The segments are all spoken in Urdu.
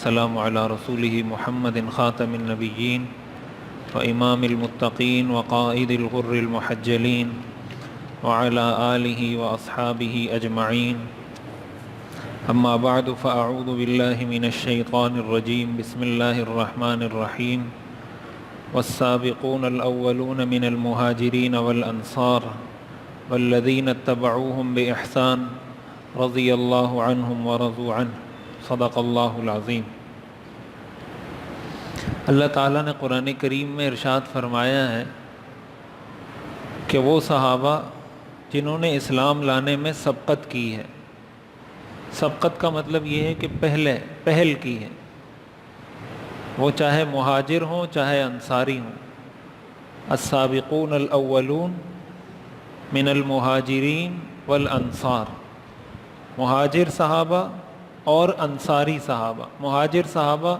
والسلام على رسوله محمد خاتم النبيين وإمام المتقين وقائد الغر المحجلين وعلى آله وأصحابه أجمعين. أما بعد فأعوذ بالله من الشيطان الرجيم. بسم الله الرحمن الرحيم. والسابقون الأولون من المهاجرين والأنصار والذين اتبعوهم بإحسان رضي الله عنهم ورضوا عنه. صدق اللہ العظیم. اللہ تعالیٰ نے قرآن کریم میں ارشاد فرمایا ہے کہ وہ صحابہ جنہوں نے اسلام لانے میں سبقت کی ہے. سبقت کا مطلب یہ ہے کہ پہل کی ہے، وہ چاہے مہاجر ہوں چاہے انصاری ہوں. السابقون الاولون من المہاجرین والانصار، مہاجر صحابہ اور انصاری صحابہ. مہاجر صحابہ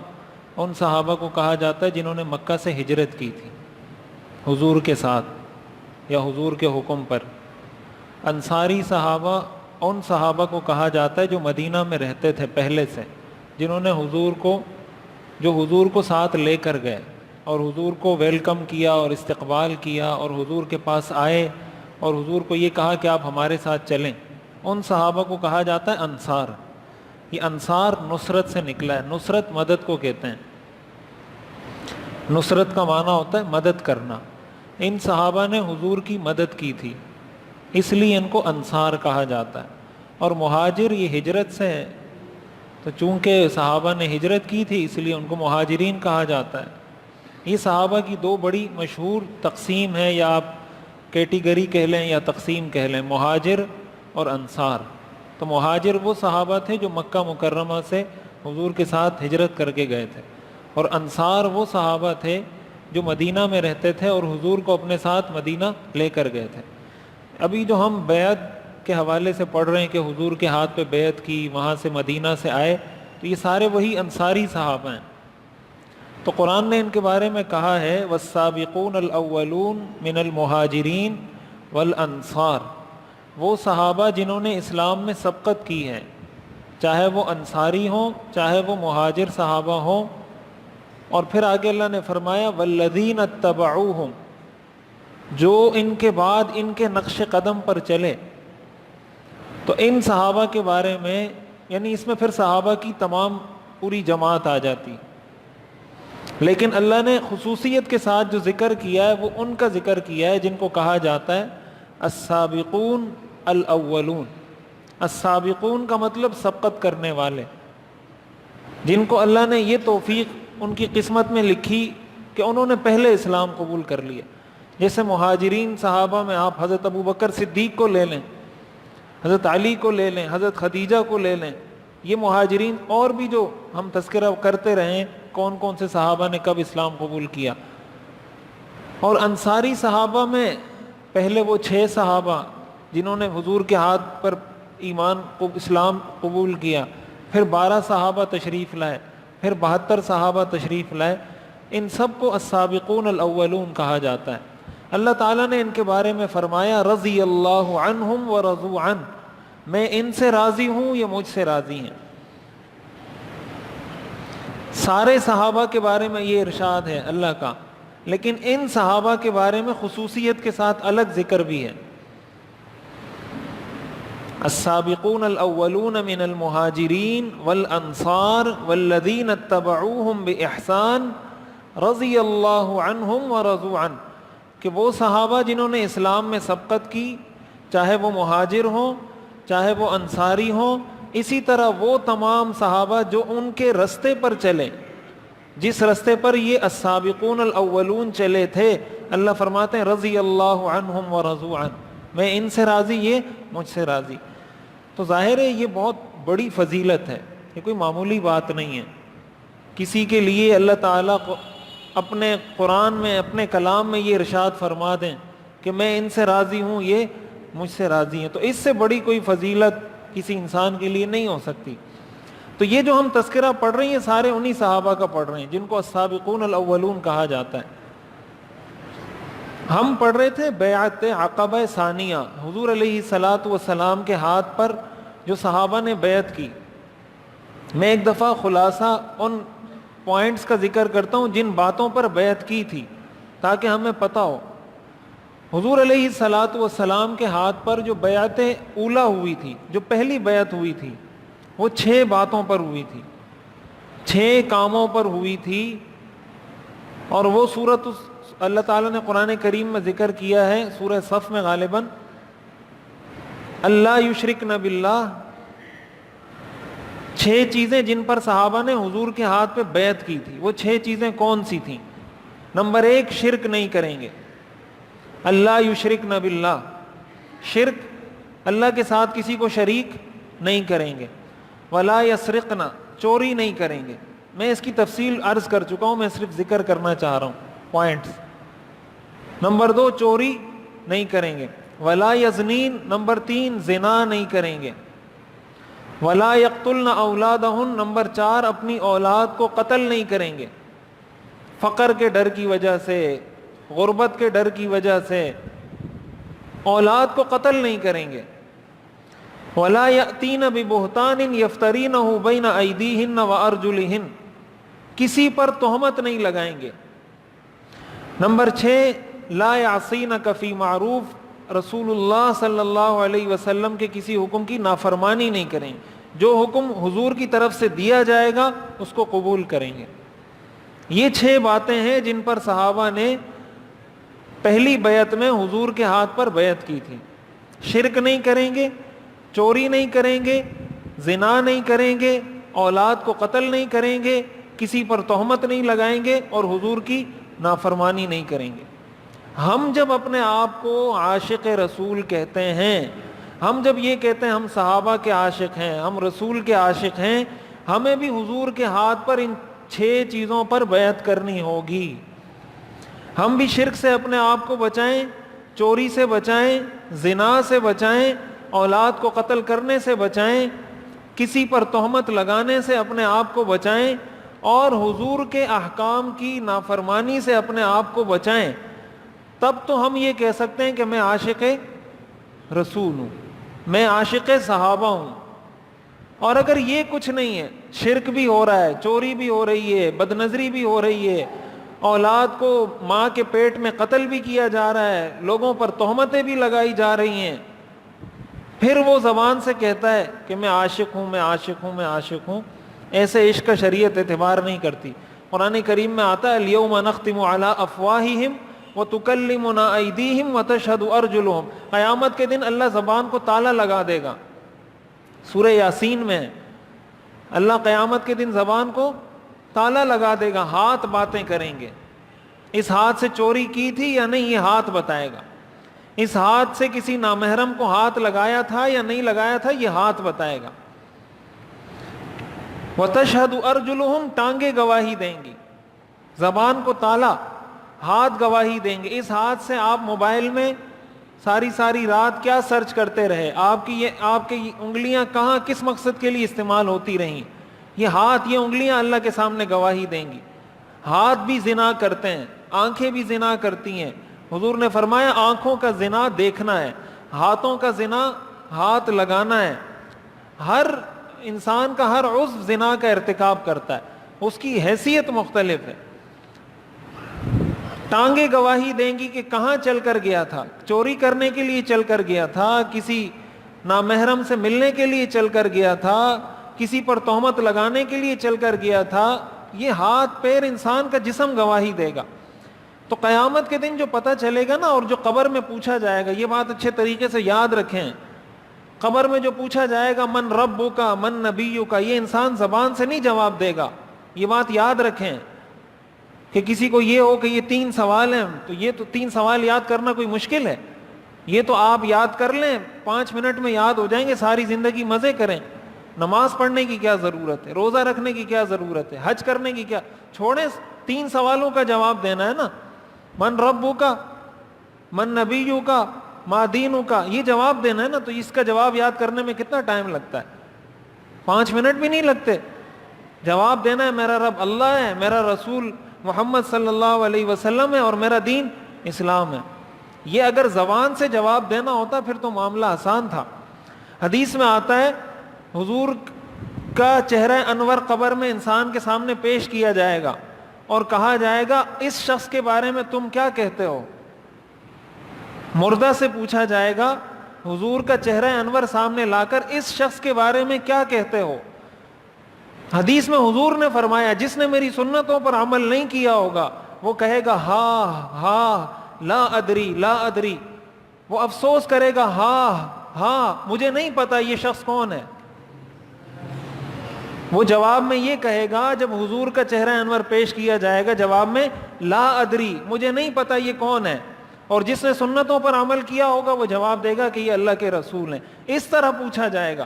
ان صحابہ کو کہا جاتا ہے جنہوں نے مکہ سے ہجرت کی تھی حضور کے ساتھ یا حضور کے حکم پر. انصاری صحابہ ان صحابہ کو کہا جاتا ہے جو مدینہ میں رہتے تھے پہلے سے، جنہوں نے حضور کو ساتھ لے کر گئے اور حضور کو ویلکم کیا اور استقبال کیا اور حضور کے پاس آئے اور حضور کو یہ کہا کہ آپ ہمارے ساتھ چلیں. ان صحابہ کو کہا جاتا ہے انصار. یہ انصار نصرت سے نکلا ہے. نصرت مدد کو کہتے ہیں. نصرت کا معنی ہوتا ہے مدد کرنا. ان صحابہ نے حضور کی مدد کی تھی، اس لیے ان کو انصار کہا جاتا ہے. اور مہاجر یہ ہجرت سے ہے، تو چونکہ صحابہ نے ہجرت کی تھی اس لیے ان کو مہاجرین کہا جاتا ہے. یہ صحابہ کی دو بڑی مشہور تقسیم ہے، یا آپ کیٹیگری کہہ لیں یا تقسیم کہہ لیں، مہاجر اور انصار. تو مہاجر وہ صحابہ تھے جو مکہ مکرمہ سے حضور کے ساتھ ہجرت کر کے گئے تھے، اور انصار وہ صحابہ تھے جو مدینہ میں رہتے تھے اور حضور کو اپنے ساتھ مدینہ لے کر گئے تھے. ابھی جو ہم بیعت کے حوالے سے پڑھ رہے ہیں کہ حضور کے ہاتھ پہ بیعت کی، وہاں سے مدینہ سے آئے، تو یہ سارے وہی انصاری صحابہ ہیں. تو قرآن نے ان کے بارے میں کہا ہے والسابقون الاولون من المہاجرین والانصار، وہ صحابہ جنہوں نے اسلام میں سبقت کی ہے، چاہے وہ انصاری ہوں چاہے وہ مہاجر صحابہ ہوں. اور پھر آگے اللہ نے فرمایا والذین اتبعوہم، جو ان کے بعد ان کے نقش قدم پر چلے. تو ان صحابہ کے بارے میں، یعنی اس میں پھر صحابہ کی تمام پوری جماعت آ جاتی، لیکن اللہ نے خصوصیت کے ساتھ جو ذکر کیا ہے وہ ان کا ذکر کیا ہے جن کو کہا جاتا ہے السابقون الاولون. السابقون کا مطلب سبقت کرنے والے، جن کو اللہ نے یہ توفیق ان کی قسمت میں لکھی کہ انہوں نے پہلے اسلام قبول کر لیا. جیسے مہاجرین صحابہ میں آپ حضرت ابو بکر صدیق کو لے لیں، حضرت علی کو لے لیں، حضرت خدیجہ کو لے لیں. یہ مہاجرین، اور بھی جو ہم تذکرہ کرتے رہیں کون کون سے صحابہ نے کب اسلام قبول کیا. اور انصاری صحابہ میں پہلے وہ 6 صحابہ جنہوں نے حضور کے ہاتھ پر ایمان اسلام قبول کیا، پھر 12 صحابہ تشریف لائے، پھر 72 صحابہ تشریف لائے. ان سب کو السابقون الاولون کہا جاتا ہے. اللہ تعالیٰ نے ان کے بارے میں فرمایا رضی اللہ عنہم ورضوا عنہ، میں ان سے راضی ہوں یہ مجھ سے راضی ہیں. سارے صحابہ کے بارے میں یہ ارشاد ہے اللہ کا، لیکن ان صحابہ کے بارے میں خصوصیت کے ساتھ الگ ذکر بھی ہے. السابقون الاولون من المہاجرین والانصار والذین اتبعوہم باحسان رضی اللہ عنہم ورضوا عنہ، کہ وہ صحابہ جنہوں نے اسلام میں سبقت کی، چاہے وہ مہاجر ہوں چاہے وہ انصاری ہوں. اسی طرح وہ تمام صحابہ جو ان کے رستے پر چلے، جس رستے پر یہ السابقون الاولون چلے تھے، اللہ فرماتے ہیں رضی اللہ عنہم ورضوا عنہ، میں ان سے راضی یہ مجھ سے راضی. تو ظاہر ہے یہ بہت بڑی فضیلت ہے، یہ کوئی معمولی بات نہیں ہے. کسی کے لیے اللہ تعالیٰ کو اپنے قرآن میں اپنے کلام میں یہ ارشاد فرما دیں کہ میں ان سے راضی ہوں یہ مجھ سے راضی ہیں، تو اس سے بڑی کوئی فضیلت کسی انسان کے لیے نہیں ہو سکتی. تو یہ جو ہم تذکرہ پڑھ رہے ہیں یہ سارے انہی صحابہ کا پڑھ رہے ہیں جن کو السابقون الاولون کہا جاتا ہے. ہم پڑھ رہے تھے بیعت عقبہ ثانیہ، حضور علیہ الصلاۃ والسلام کے ہاتھ پر جو صحابہ نے بیعت کی. میں ایک دفعہ خلاصہ ان پوائنٹس کا ذکر کرتا ہوں جن باتوں پر بیعت کی تھی تاکہ ہمیں پتہ ہو. حضور علیہ الصلاۃ والسلام کے ہاتھ پر جو بیعت اولا ہوئی تھی، جو پہلی بیعت ہوئی تھی، وہ 6 باتوں پر ہوئی تھی، 6 کاموں پر ہوئی تھی. اور وہ سورۃ اللہ تعالیٰ نے قرآن کریم میں ذکر کیا ہے سورہ صف میں غالباً، اللہ یشرکن باللہ. 6 چیزیں جن پر صحابہ نے حضور کے ہاتھ پہ بیعت کی تھی، وہ 6 چیزیں کون سی تھیں؟ نمبر 1، شرک نہیں کریں گے. اللہ یشرکن باللہ، شرک، اللہ کے ساتھ کسی کو شریک نہیں کریں گے. ولا یسرقن، چوری نہیں کریں گے. میں اس کی تفصیل عرض کر چکا ہوں، میں صرف ذکر کرنا چاہ رہا ہوں پوائنٹس. نمبر 2، چوری نہیں کریں گے. ولا یزنین، نمبر 3، زنا نہیں کریں گے. ولا یقتلن اولادہن، نمبر 4، اپنی اولاد کو قتل نہیں کریں گے. فقر کے ڈر کی وجہ سے، غربت کے ڈر کی وجہ سے اولاد کو قتل نہیں کریں گے. ولا یأتین ببہتان یفترینہ بین ایدیہن وارجلہن، کسی پر تہمت نہیں لگائیں گے. نمبر 6، لا یعصینک فی معروف، رسول اللہ صلی اللہ علیہ وسلم کے کسی حکم کی نافرمانی نہیں کریں. جو حکم حضور کی طرف سے دیا جائے گا اس کو قبول کریں گے. یہ 6 باتیں ہیں جن پر صحابہ نے پہلی بیعت میں حضور کے ہاتھ پر بیعت کی تھی. شرک نہیں کریں گے، چوری نہیں کریں گے، زنا نہیں کریں گے، اولاد کو قتل نہیں کریں گے، کسی پر تہمت نہیں لگائیں گے، اور حضور کی نافرمانی نہیں کریں گے. ہم جب اپنے آپ کو عاشق رسول کہتے ہیں، ہم جب یہ کہتے ہیں ہم صحابہ کے عاشق ہیں، ہم رسول کے عاشق ہیں، ہمیں بھی حضور کے ہاتھ پر ان 6 چیزوں پر بیعت کرنی ہوگی. ہم بھی شرک سے اپنے آپ کو بچائیں، چوری سے بچائیں، زنا سے بچائیں، اولاد کو قتل کرنے سے بچائیں، کسی پر تہمت لگانے سے اپنے آپ کو بچائیں، اور حضور کے احکام کی نافرمانی سے اپنے آپ کو بچائیں. تب تو ہم یہ کہہ سکتے ہیں کہ میں عاشق رسول ہوں، میں عاشق صحابہ ہوں. اور اگر یہ کچھ نہیں ہے، شرک بھی ہو رہا ہے، چوری بھی ہو رہی ہے، بدنظری بھی ہو رہی ہے، اولاد کو ماں کے پیٹ میں قتل بھی کیا جا رہا ہے، لوگوں پر تہمتیں بھی لگائی جا رہی ہیں، پھر وہ زبان سے کہتا ہے کہ میں عاشق ہوں، میں عاشق ہوں، میں عاشق ہوں، ایسے عشق کا شریعت اعتبار نہیں کرتی. قرآن کریم میں آتا ہے الیوم نختم علی افواہہم وتکلمنا ایدیہم وتشہد ارجلہم، قیامت کے دن اللہ زبان کو تالا لگا دے گا. سورہ یاسین میں اللہ قیامت کے دن زبان کو تالا لگا دے گا، ہاتھ باتیں کریں گے. اس ہاتھ سے چوری کی تھی یا نہیں یہ ہاتھ بتائے گا، اس ہاتھ سے کسی نامحرم کو ہاتھ لگایا تھا یا نہیں لگایا تھا یہ ہاتھ بتائے گا. وَتَشْهَدُ أَرْجُلُهُمْ، ٹانگیں گواہی دیں گی، زبان کو تالا، ہاتھ گواہی دیں گے. اس ہاتھ سے آپ موبائل میں ساری رات کیا سرچ کرتے رہے، آپ کی انگلیاں کہاں کس مقصد کے لیے استعمال ہوتی رہیں، یہ ہاتھ، یہ انگلیاں اللہ کے سامنے گواہی دیں گی. ہاتھ بھی زنا کرتے ہیں، آنکھیں بھی زنا کرتی ہیں. حضور نے فرمایا آنکھوں کا زنا دیکھنا ہے، ہاتھوں کا زنا ہاتھ لگانا ہے. ہر انسان کا ہر عضو زنا کا ارتکاب کرتا ہے، اس کی حیثیت مختلف ہے. ٹانگیں گواہی دیں گی کہ کہاں چل کر گیا تھا، چوری کرنے کے لیے چل کر گیا تھا، کسی نامحرم سے ملنے کے لیے چل کر گیا تھا، کسی پر تہمت لگانے کے لیے چل کر گیا تھا. یہ ہاتھ پیر انسان کا جسم گواہی دے گا. تو قیامت کے دن جو پتہ چلے گا نا، اور جو قبر میں پوچھا جائے گا، یہ بات اچھے طریقے سے یاد رکھیں. قبر میں جو پوچھا جائے گا من ربک من نبیک، یہ انسان زبان سے نہیں جواب دے گا. یہ بات یاد رکھیں کہ کسی کو یہ ہو کہ یہ 3 سوال ہیں، تو یہ تو 3 سوال یاد کرنا کوئی مشکل ہے؟ یہ تو آپ یاد کر لیں، 5 منٹ میں یاد ہو جائیں گے، ساری زندگی مزے کریں. نماز پڑھنے کی کیا ضرورت ہے، روزہ رکھنے کی کیا ضرورت ہے، حج کرنے کی کیا، چھوڑیں 3 سوالوں کا جواب دینا ہے نا. من ربک من نبیک ما دینک، یہ جواب دینا ہے نا. تو اس کا جواب یاد کرنے میں کتنا ٹائم لگتا ہے؟ 5 منٹ بھی نہیں لگتے. جواب دینا ہے میرا رب اللہ ہے، میرا رسول محمد صلی اللہ علیہ وسلم ہے، اور میرا دین اسلام ہے. یہ اگر زبان سے جواب دینا ہوتا پھر تو معاملہ آسان تھا. حدیث میں آتا ہے حضور کا چہرہ انور قبر میں انسان کے سامنے پیش کیا جائے گا اور کہا جائے گا اس شخص کے بارے میں تم کیا کہتے ہو. مردہ سے پوچھا جائے گا حضور کا چہرہ انور سامنے لا کر اس شخص کے بارے میں کیا کہتے ہو. حدیث میں حضور نے فرمایا جس نے میری سنتوں پر عمل نہیں کیا ہوگا وہ کہے گا ہاں لا ادری لا ادری. وہ افسوس کرے گا ہاں مجھے نہیں پتا یہ شخص کون ہے. وہ جواب میں یہ کہے گا جب حضور کا چہرہ انور پیش کیا جائے گا جواب میں لا ادری مجھے نہیں پتا یہ کون ہے. اور جس نے سنتوں پر عمل کیا ہوگا وہ جواب دے گا کہ یہ اللہ کے رسول ہیں. اس طرح پوچھا جائے گا,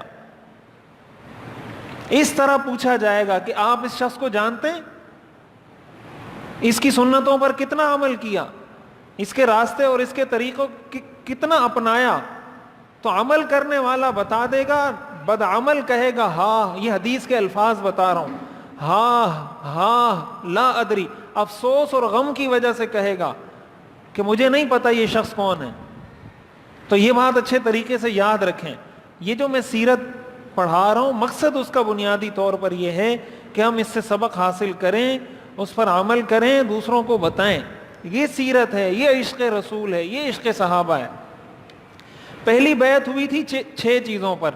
اس طرح پوچھا جائے گا کہ آپ اس شخص کو جانتے ہیں, اس کی سنتوں پر کتنا عمل کیا, اس کے راستے اور اس کے طریقوں کتنا اپنایا. تو عمل کرنے والا بتا دے گا, بدعمل کہے گا ہاں. یہ حدیث کے الفاظ بتا رہا ہوں, ہاں لا ادری, افسوس اور غم کی وجہ سے کہے گا کہ مجھے نہیں پتا یہ شخص کون ہے. تو یہ بات اچھے طریقے سے یاد رکھیں. یہ جو میں سیرت پڑھا رہا ہوں مقصد اس کا بنیادی طور پر یہ ہے کہ ہم اس سے سبق حاصل کریں, اس پر عمل کریں, دوسروں کو بتائیں. یہ سیرت ہے, یہ عشق رسول ہے, یہ عشق صحابہ ہے. پہلی بیعت ہوئی تھی 6 چیزوں پر.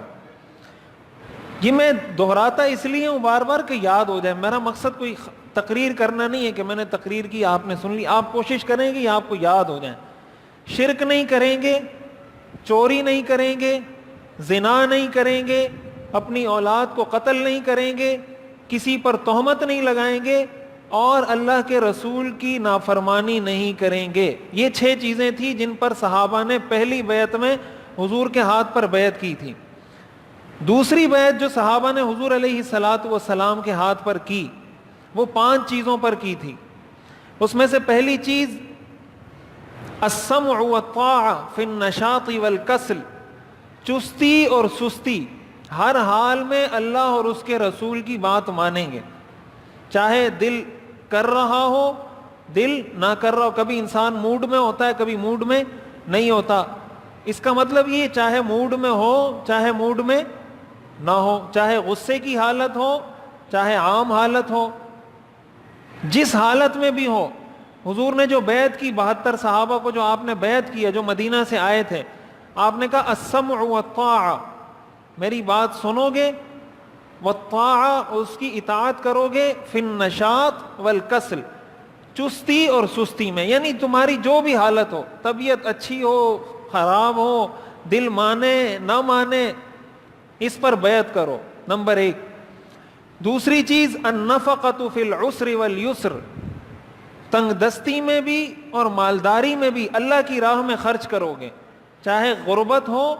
یہ میں دہراتا اس لیے ہوں بار بار کہ یاد ہو جائے. میرا مقصد کوئی تقریر کرنا نہیں ہے کہ میں نے تقریر کی آپ نے سن لی. آپ کوشش کریں گے آپ کو یاد ہو جائیں. شرک نہیں کریں گے, چوری نہیں کریں گے, زنا نہیں کریں گے, اپنی اولاد کو قتل نہیں کریں گے, کسی پر تہمت نہیں لگائیں گے, اور اللہ کے رسول کی نافرمانی نہیں کریں گے. یہ 6 چیزیں تھیں جن پر صحابہ نے پہلی بیعت میں حضور کے ہاتھ پر بیعت کی تھی. دوسری بیعت جو صحابہ نے حضور علیہ الصلاۃ والسلام کے ہاتھ پر کی وہ 5 چیزوں پر کی تھی. اس میں سے پہلی چیز السمع والطاعہ فی النشاط والکسل, چستی اور سستی, ہر حال میں اللہ اور اس کے رسول کی بات مانیں گے, چاہے دل کر رہا ہو دل نہ کر رہا ہو. کبھی انسان موڈ میں ہوتا ہے کبھی موڈ میں نہیں ہوتا. اس کا مطلب یہ چاہے موڈ میں ہو چاہے موڈ میں نہ ہو, چاہے غصے کی حالت ہو چاہے عام حالت ہو, جس حالت میں بھی ہو. حضور نے جو بیعت کی 72 صحابہ کو جو آپ نے بیعت کیا جو مدینہ سے آئے تھے, آپ نے کہا السمع والطاعہ, میری بات سنو گے, والطاعہ اس کی اطاعت کرو گے, فی النشاط والکسل, چستی اور سستی میں. یعنی تمہاری جو بھی حالت ہو, طبیعت اچھی ہو خراب ہو, دل مانے نہ مانے, اس پر بیعت کرو. نمبر 1. دوسری چیز النفقۃ فی العسر والیسر, تنگ دستی میں بھی اور مالداری میں بھی اللہ کی راہ میں خرچ کرو گے, چاہے غربت ہو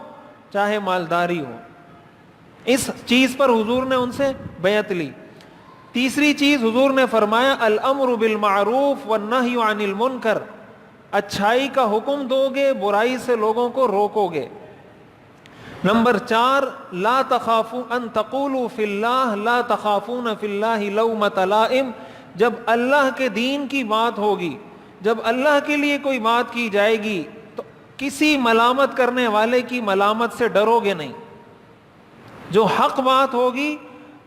چاہے مالداری ہو. اس چیز پر حضور نے ان سے بیعت لی. تیسری چیز حضور نے فرمایا الامر بالمعروف والنہی عن المنکر, اچھائی کا حکم دو گے برائی سے لوگوں کو روکو گے. نمبر 4 لا تخافوا ان تقولوا فی اللہ لا تخافون فی اللہ لومۃ لائم, جب اللہ کے دین کی بات ہوگی, جب اللہ کے لیے کوئی بات کی جائے گی تو کسی ملامت کرنے والے کی ملامت سے ڈرو گے نہیں. جو حق بات ہوگی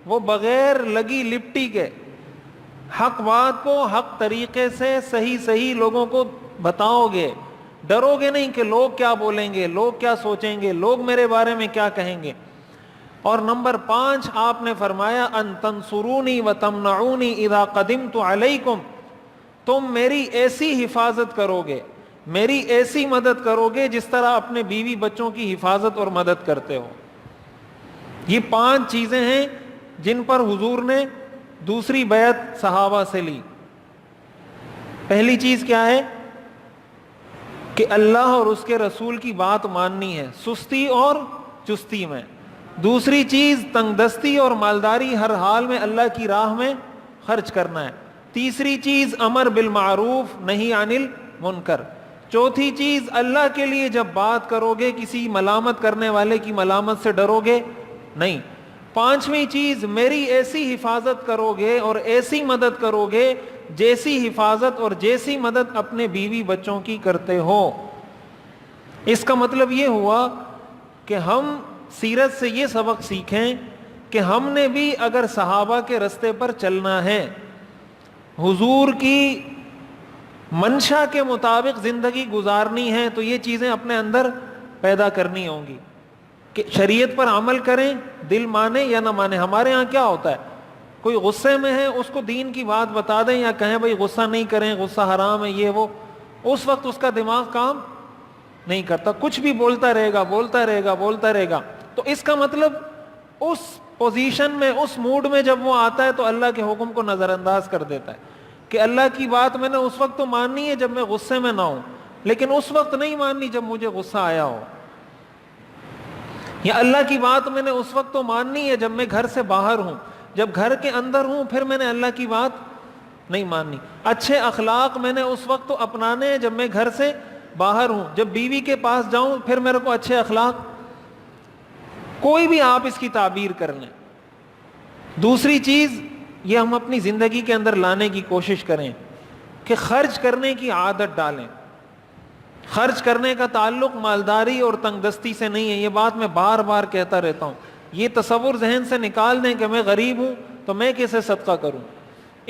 وہ بغیر لگی لپٹی کے حق بات کو حق طریقے سے صحیح لوگوں کو بتاؤ گے, ڈرو گے نہیں کہ لوگ کیا بولیں گے, لوگ کیا سوچیں گے, لوگ میرے بارے میں کیا کہیں گے. اور نمبر 5 آپ نے فرمایا ان تنصرونی وتمنعونی اذا قدمت علیکم, تم میری ایسی حفاظت کرو گے, میری ایسی مدد کرو گے جس طرح اپنے بیوی بچوں کی حفاظت اور مدد کرتے ہو. یہ 5 چیزیں ہیں جن پر حضور نے دوسری بیعت صحابہ سے لی. پہلی چیز کیا ہے کہ اللہ اور اس کے رسول کی بات ماننی ہے سستی اور چستی میں. دوسری چیز تنگ دستی اور مالداری ہر حال میں اللہ کی راہ میں خرچ کرنا ہے. تیسری چیز امر بالمعروف نہی عن المنکر. چوتھی چیز اللہ کے لیے جب بات کرو گے کسی ملامت کرنے والے کی ملامت سے ڈرو گے نہیں. پانچویں چیز میری ایسی حفاظت کرو گے اور ایسی مدد کرو گے جیسی حفاظت اور جیسی مدد اپنے بیوی بچوں کی کرتے ہو. اس کا مطلب یہ ہوا کہ ہم سیرت سے یہ سبق سیکھیں کہ ہم نے بھی اگر صحابہ کے رستے پر چلنا ہے، حضور کی منشا کے مطابق زندگی گزارنی ہے، تو یہ چیزیں اپنے اندر پیدا کرنی ہوں گی کہ شریعت پر عمل کریں، دل مانے یا نہ مانے۔ ہمارے ہاں کیا ہوتا ہے، کوئی غصے میں ہے اس کو دین کی بات بتا دیں یا کہیں بھائی غصہ نہیں کریں، غصہ حرام ہے، یہ وہ، اس وقت اس کا دماغ کام نہیں کرتا، کچھ بھی بولتا رہے گا بولتا رہے گا بولتا رہے گا۔ تو اس کا مطلب اس پوزیشن میں، اس موڈ میں جب وہ آتا ہے تو اللہ کے حکم کو نظر انداز کر دیتا ہے کہ اللہ کی بات میں نے اس وقت تو ماننی ہے جب میں غصے میں نہ ہوں، لیکن اس وقت نہیں ماننی جب مجھے غصہ آیا ہو، یا اللہ کی بات میں نے اس وقت تو ماننی ہے جب میں گھر سے باہر ہوں، جب گھر کے اندر ہوں پھر میں نے اللہ کی بات نہیں ماننی۔ اچھے اخلاق میں نے اس وقت تو اپنانے ہیں جب میں گھر سے باہر ہوں، جب بیوی کے پاس جاؤں پھر میرے کو اچھے اخلاق، کوئی بھی آپ اس کی تعبیر کر لیں۔ دوسری چیز یہ ہم اپنی زندگی کے اندر لانے کی کوشش کریں کہ خرچ کرنے کی عادت ڈالیں۔ خرچ کرنے کا تعلق مالداری اور تنگ دستی سے نہیں ہے، یہ بات میں بار بار کہتا رہتا ہوں۔ یہ تصور ذہن سے نکال دیں کہ میں غریب ہوں تو میں کیسے صدقہ کروں۔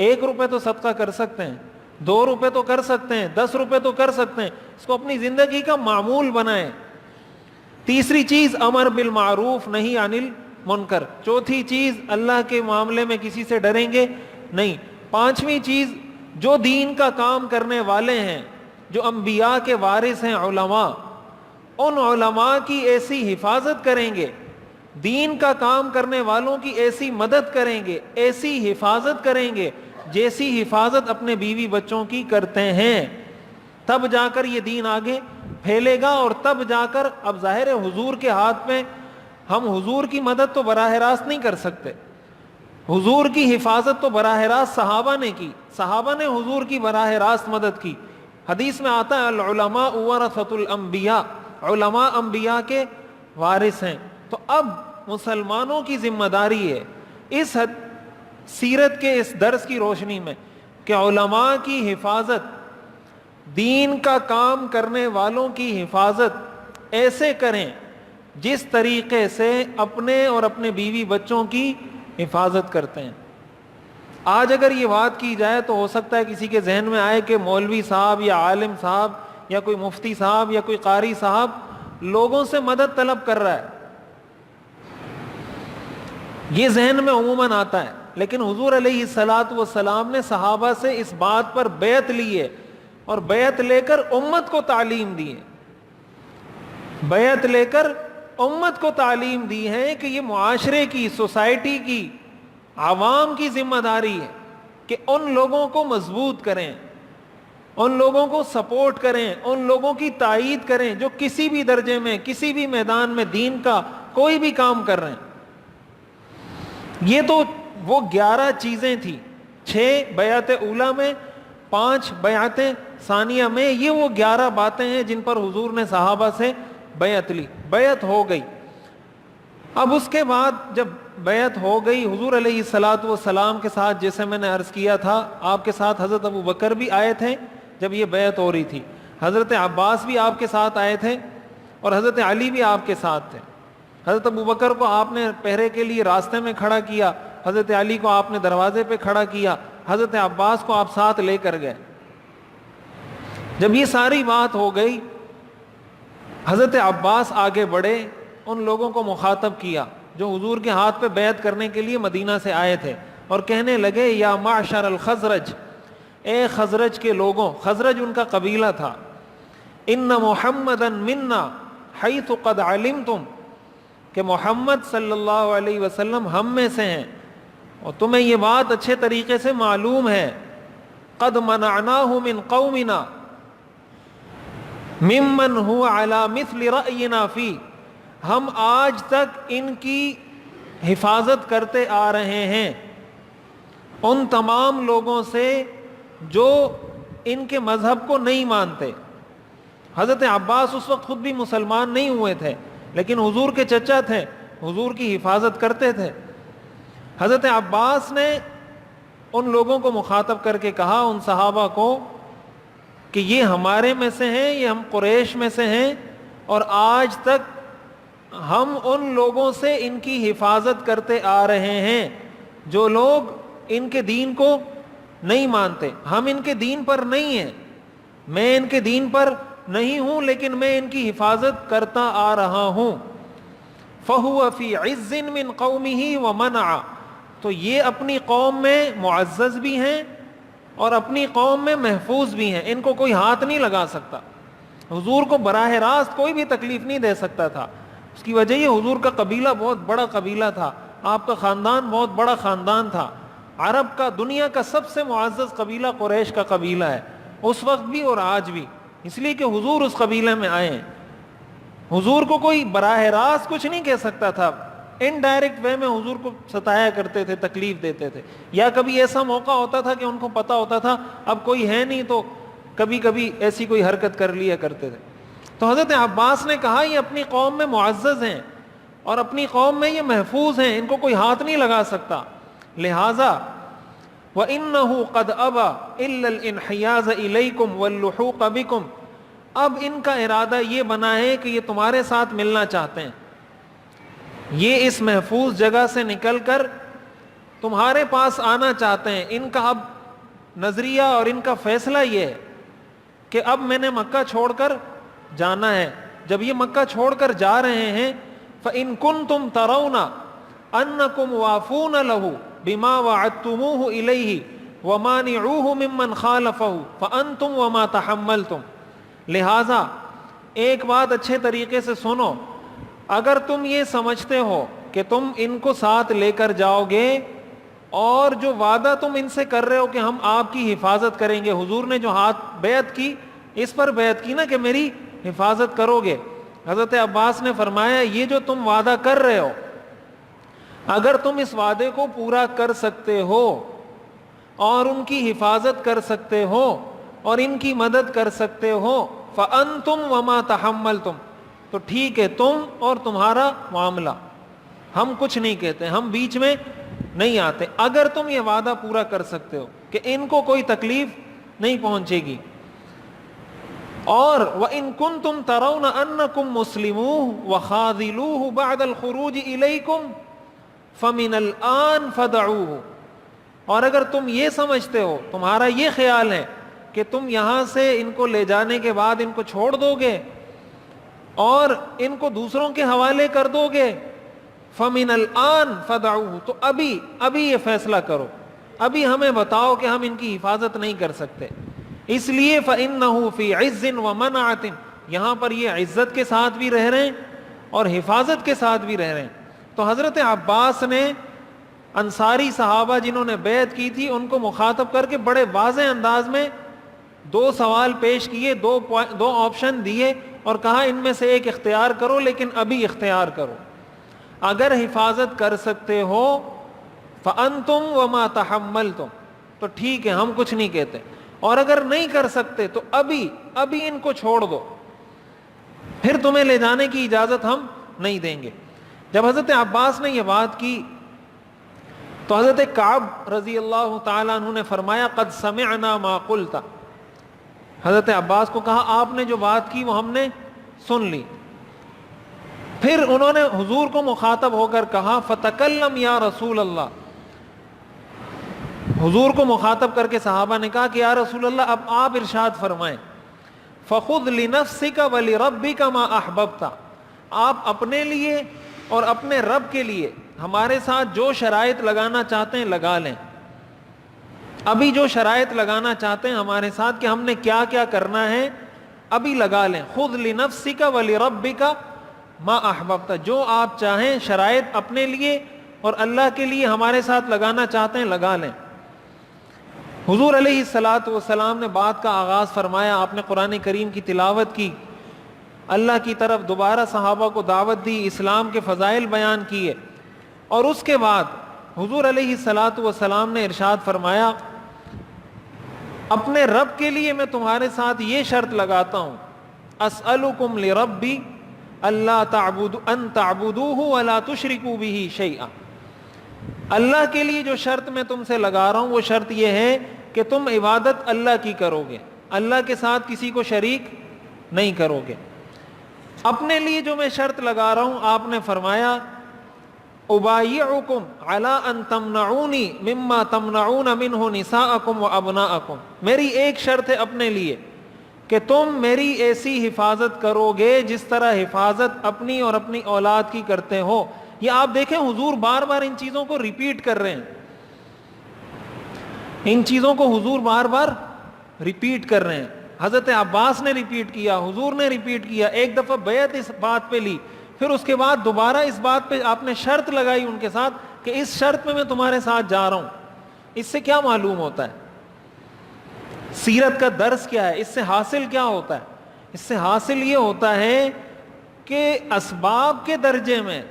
1 روپے تو صدقہ کر سکتے ہیں، 2 روپے تو کر سکتے ہیں، 10 روپے تو کر سکتے ہیں، اس کو اپنی زندگی کا معمول بنائیں۔ تیسری چیز امر بالمعروف نہی عن المنکر۔ چوتھی چیز اللہ کے معاملے میں کسی سے ڈریں گے نہیں۔ پانچویں چیز جو دین کا کام کرنے والے ہیں، جو انبیاء کے وارث ہیں علماء، ان علماء کی ایسی حفاظت کریں گے، دین کا کام کرنے والوں کی ایسی مدد کریں گے، ایسی حفاظت کریں گے جیسی حفاظت اپنے بیوی بچوں کی کرتے ہیں، تب جا کر یہ دین آگے پھیلے گا۔ اور تب جا کر، اب ظاہر ہے حضور کے ہاتھ میں، ہم حضور کی مدد تو براہ راست نہیں کر سکتے، حضور کی حفاظت تو براہ راست صحابہ نے کی، صحابہ نے حضور کی براہ راست مدد کی۔ حدیث میں آتا ہے العلماء ورثۃ الانبیاء، علماء انبیاء کے وارث ہیں۔ تو اب مسلمانوں کی ذمہ داری ہے اس سیرت کے اس درس کی روشنی میں کہ علماء کی حفاظت، دین کا کام کرنے والوں کی حفاظت ایسے کریں جس طریقے سے اپنے اور اپنے بیوی بچوں کی حفاظت کرتے ہیں۔ آج اگر یہ بات کی جائے تو ہو سکتا ہے کسی کے ذہن میں آئے کہ مولوی صاحب یا عالم صاحب یا کوئی مفتی صاحب یا کوئی قاری صاحب لوگوں سے مدد طلب کر رہا ہے، یہ ذہن میں عموماً آتا ہے۔ لیکن حضور علیہ الصلاۃ والسلام نے صحابہ سے اس بات پر بیعت لی ہے، اور بیعت لے کر امت کو تعلیم دی ہے، بیعت لے کر امت کو تعلیم دی ہے کہ یہ معاشرے کی، سوسائٹی کی، عوام کی ذمہ داری ہے کہ ان لوگوں کو مضبوط کریں، ان لوگوں کو سپورٹ کریں، ان لوگوں کی تائید کریں جو کسی بھی درجے میں، کسی بھی میدان میں دین کا کوئی بھی کام کر رہے ہیں۔ یہ تو وہ 11 چیزیں تھیں، 6 بیعت اولیٰ میں، 5 بیعت ثانیہ میں، یہ وہ 11 باتیں ہیں جن پر حضور نے صحابہ سے بیعت لی، بیعت ہو گئی۔ اب اس کے بعد جب بیعت ہو گئی، حضور علیہ الصلاۃ والسلام کے ساتھ، جیسے میں نے عرض کیا تھا، آپ کے ساتھ حضرت ابو بکر بھی آئے تھے جب یہ بیعت ہو رہی تھی، حضرت عباس بھی آپ کے ساتھ آئے تھے، اور حضرت علی بھی آپ کے ساتھ تھے۔ حضرت ابو بکر کو آپ نے پہرے کے لیے راستے میں کھڑا کیا، حضرت علی کو آپ نے دروازے پہ کھڑا کیا، حضرت عباس کو آپ ساتھ لے کر گئے۔ جب یہ ساری بات ہو گئی، حضرت عباس آگے بڑھے، ان لوگوں کو مخاطب کیا جو حضور کے ہاتھ پہ بیعت کرنے کے لیے مدینہ سے آئے تھے، اور کہنے لگے یا معشر الخزرج، اے خزرج کے لوگوں، خزرج ان کا قبیلہ تھا، ان محمدا منا حیث قد علمتم، کہ محمد صلی اللہ علیہ وسلم ہم میں سے ہیں، اور تمہیں یہ بات اچھے طریقے سے معلوم ہے، قد منعناہ من قومنا ممن هو علی مثل رأینا فی، ہم آج تک ان کی حفاظت کرتے آ رہے ہیں ان تمام لوگوں سے جو ان کے مذہب کو نہیں مانتے۔ حضرت عباس اس وقت خود بھی مسلمان نہیں ہوئے تھے، لیکن حضور کے چچا تھے، حضور کی حفاظت کرتے تھے۔ حضرت عباس نے ان لوگوں کو مخاطب کر کے کہا، ان صحابہ کو، کہ یہ ہمارے میں سے ہیں، یہ ہم قریش میں سے ہیں، اور آج تک ہم ان لوگوں سے ان کی حفاظت کرتے آ رہے ہیں جو لوگ ان کے دین کو نہیں مانتے. ہم ان کے دین پر نہیں ہیں, میں ان کے دین پر نہیں ہوں, لیکن میں ان کی حفاظت کرتا آ رہا ہوں. فَهُوَ فِي عِزٍّ مِّن قَوْمِهِ وَمَنْعَ, تو یہ اپنی قوم میں معزز بھی ہیں اور اپنی قوم میں محفوظ بھی ہیں, ان کو کوئی ہاتھ نہیں لگا سکتا. حضور کو براہ راست کوئی بھی تکلیف نہیں دے سکتا تھا. اس کی وجہ یہ حضور کا قبیلہ بہت بڑا قبیلہ تھا, آپ کا خاندان بہت بڑا خاندان تھا. عرب کا, دنیا کا سب سے معزز قبیلہ قریش کا قبیلہ ہے, اس وقت بھی اور آج بھی, اس لیے کہ حضور اس قبیلے میں آئے ہیں. حضور کو کوئی براہ راست کچھ نہیں کہہ سکتا تھا, انڈائریکٹ وے میں حضور کو ستایا کرتے تھے, تکلیف دیتے تھے. یا کبھی ایسا موقع ہوتا تھا کہ ان کو پتا ہوتا تھا اب کوئی ہے نہیں, تو کبھی کبھی ایسی کوئی حرکت کر لیا کرتے تھے. تو حضرت عباس نے کہا یہ اپنی قوم میں معزز ہیں اور اپنی قوم میں یہ محفوظ ہیں, ان کو کوئی ہاتھ نہیں لگا سکتا. لہذا وَإِنَّهُ قَدْ أَبَى إِلَّا الْإِنْحِيَازَ إِلَيْكُمْ وَاللُّحُوقَ بِكُمْ, اب ان کا ارادہ یہ بنا ہے کہ یہ تمہارے ساتھ ملنا چاہتے ہیں, یہ اس محفوظ جگہ سے نکل کر تمہارے پاس آنا چاہتے ہیں. ان کا اب نظریہ اور ان کا فیصلہ یہ ہے کہ اب میں نے مکہ چھوڑ کر جانا ہے. جب یہ مکہ چھوڑ کر جا رہے ہیں, فَإِن كُنتُمْ تَرَوْنَ أَنَّكُمْ وَافُونَ لَهُ بِمَا وَعَدتُّمُوهُ إِلَيْهِ وَمَانِعُوهُ مِمَّنْ خَالَفَهُ فَأَنْتُمْ وَمَا تَحَمَّلْتُمْ. لہذا ایک بات اچھے طریقے سے سنو, اگر تم یہ سمجھتے ہو کہ تم ان کو ساتھ لے کر جاؤ گے اور جو وعدہ تم ان سے کر رہے ہو کہ ہم آپ کی حفاظت کریں گے, حضور نے جو ہاتھ بیعت کی اس پر بیعت کی نا کہ میری حفاظت کرو گے. حضرت عباس نے فرمایا یہ جو تم وعدہ کر رہے ہو, اگر تم اس وعدے کو پورا کر سکتے ہو اور ان کی حفاظت کر سکتے ہو اور ان کی مدد کر سکتے ہو, فَأَنْتُمْ وَمَا تَحَمَّلْتُمْ, تو ٹھیک ہے تم اور تمہارا معاملہ, ہم کچھ نہیں کہتے, ہم بیچ میں نہیں آتے. اگر تم یہ وعدہ پورا کر سکتے ہو کہ ان کو کوئی تکلیف نہیں پہنچے گی. اور وَإِن كُنتُمْ تَرَوْنَ أَنَّكُمْ مُسْلِمُوهُ وَخَاذِلُوهُ بَعْدَ الْخُرُوجِ إِلَيْكُمْ فَمِنَ الْآنِ فَدَعُوهُ, اور اگر تم یہ سمجھتے ہو, تمہارا یہ خیال ہے کہ تم یہاں سے ان کو لے جانے کے بعد ان کو چھوڑ دو گے اور ان کو دوسروں کے حوالے کر دو گے, فَمِنَ الْآنِ فَدَعُوهُ, تو ابھی یہ فیصلہ کرو, ابھی ہمیں بتاؤ کہ ہم ان کی حفاظت نہیں کر سکتے. اس لیے فَإِنَّهُ فِي عِزٍّ وَمَنْعَةٍ, یہاں پر یہ عزت کے ساتھ بھی رہ رہے ہیں اور حفاظت کے ساتھ بھی رہ رہے ہیں. تو حضرت عباس نے انصاری صحابہ جنہوں نے بیعت کی تھی ان کو مخاطب کر کے بڑے واضح انداز میں دو سوال پیش کیے, دو آپشن دیے اور کہا ان میں سے ایک اختیار کرو, لیکن ابھی اختیار کرو. اگر حفاظت کر سکتے ہو فَأَنْتُمْ وَمَا تَحَمَّلْتُمْ, تو ٹھیک ہے ہم کچھ نہیں کہتے, اور اگر نہیں کر سکتے تو ابھی ان کو چھوڑ دو, پھر تمہیں لے جانے کی اجازت ہم نہیں دیں گے. جب حضرت عباس نے یہ بات کی تو حضرت کعب رضی اللہ تعالیٰ عنہ نے فرمایا قد سمعنا ما قلت, حضرت عباس کو کہا آپ نے جو بات کی وہ ہم نے سن لی. پھر انہوں نے حضور کو مخاطب ہو کر کہا فتکلم یا رسول اللہ, حضور کو مخاطب کر کے صحابہ نے کہا کہ یا رسول اللہ اب آپ ارشاد فرمائیں, فخذ لنفسک ولربک ما احببت, آپ اپنے لیے اور اپنے رب کے لیے ہمارے ساتھ جو شرائط لگانا چاہتے ہیں لگا لیں. ابھی جو شرائط لگانا چاہتے ہیں ہمارے ساتھ کہ ہم نے کیا کیا کرنا ہے ابھی لگا لیں. خذ لنفسک ولربک ما احببت, جو آپ چاہیں شرائط اپنے لیے اور اللہ کے لیے ہمارے ساتھ لگانا چاہتے ہیں لگا لیں. حضور علیہ الصلاۃ والسلام نے بات کا آغاز فرمایا, آپ نے قرآن کریم کی تلاوت کی, اللہ کی طرف دوبارہ صحابہ کو دعوت دی, اسلام کے فضائل بیان کیے, اور اس کے بعد حضور علیہ الصلاۃ والسلام نے ارشاد فرمایا اپنے رب کے لیے میں تمہارے ساتھ یہ شرط لگاتا ہوں, اسألکم لربی اللہ تعبدوہ ولا تشرکوا بہ شیئا, اللہ کے لیے جو شرط میں تم سے لگا رہا ہوں وہ شرط یہ ہے کہ تم عبادت اللہ کی کرو گے, اللہ کے ساتھ کسی کو شریک نہیں کرو گے. اپنے لیے جو میں شرط لگا رہا ہوں، آپ نے فرمایا ابایعکم علی ان تمنعونی مما تمنعون منہ نساءکم وابناءکم، میری ایک شرط ہے اپنے لیے کہ تم میری ایسی حفاظت کرو گے جس طرح حفاظت اپنی اور اپنی اولاد کی کرتے ہو۔ یہ آپ دیکھیں حضور بار بار ان چیزوں کو ریپیٹ کر رہے ہیں، ان چیزوں کو حضور بار بار ریپیٹ کر رہے ہیں۔ حضرت عباس نے ریپیٹ کیا، حضور نے ریپیٹ کیا، ایک دفعہ بیعت اس بات پہ لی، پھر اس کے بعد دوبارہ اس بات پہ آپ نے شرط لگائی ان کے ساتھ کہ اس شرط پہ میں تمہارے ساتھ جا رہا ہوں۔ اس سے کیا معلوم ہوتا ہے؟ سیرت کا درس کیا ہے؟ اس سے حاصل کیا ہوتا ہے؟ اس سے حاصل یہ ہوتا ہے کہ اسباب کے درجے میں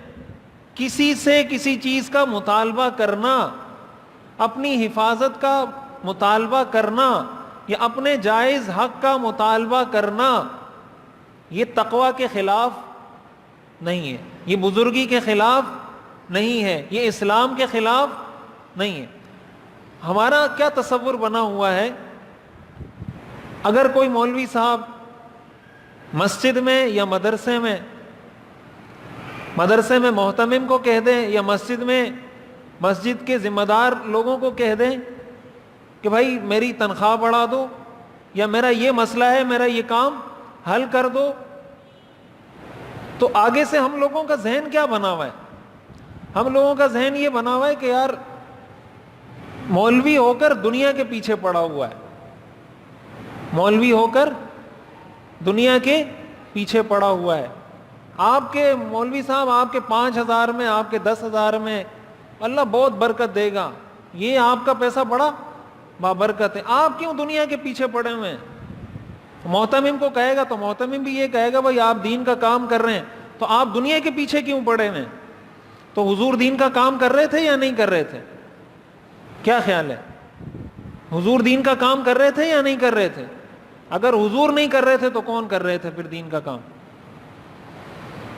کسی سے کسی چیز کا مطالبہ کرنا، اپنی حفاظت کا مطالبہ کرنا یا اپنے جائز حق کا مطالبہ کرنا، یہ تقوی کے خلاف نہیں ہے، یہ بزرگی کے خلاف نہیں ہے، یہ اسلام کے خلاف نہیں ہے۔ ہمارا کیا تصور بنا ہوا ہے، اگر کوئی مولوی صاحب مسجد میں یا مدرسے میں محتمم کو کہہ دیں یا مسجد کے ذمہ دار لوگوں کو کہہ دیں کہ بھائی میری تنخواہ بڑھا دو یا میرا یہ مسئلہ ہے، میرا یہ کام حل کر دو، تو آگے سے ہم لوگوں کا ذہن کیا بنا ہوا ہے؟ ہم لوگوں کا ذہن یہ بنا ہوا ہے کہ یار مولوی ہو کر دنیا کے پیچھے پڑا ہوا ہے، مولوی ہو کر دنیا کے پیچھے پڑا ہوا ہے۔ آپ کے مولوی صاحب آپ کے 5,000 میں، آپ کے 10,000 میں اللہ بہت برکت دے گا، یہ آپ کا پیسہ بڑا بابرکت ہے، آپ کیوں دنیا کے پیچھے پڑے ہوئے ہیں؟ محتمم کو کہے گا تو محتمم بھی یہ کہے گا بھائی آپ دین کا کام کر رہے ہیں تو آپ دنیا کے پیچھے کیوں پڑے ہوئے ہیں؟ تو حضور دین کا کام کر رہے تھے یا نہیں کر رہے تھے؟ کیا خیال ہے؟ حضور دین کا کام کر رہے تھے یا نہیں کر رہے تھے؟ اگر حضور نہیں کر رہے تھے تو کون کر رہے تھے پھر دین کا کام؟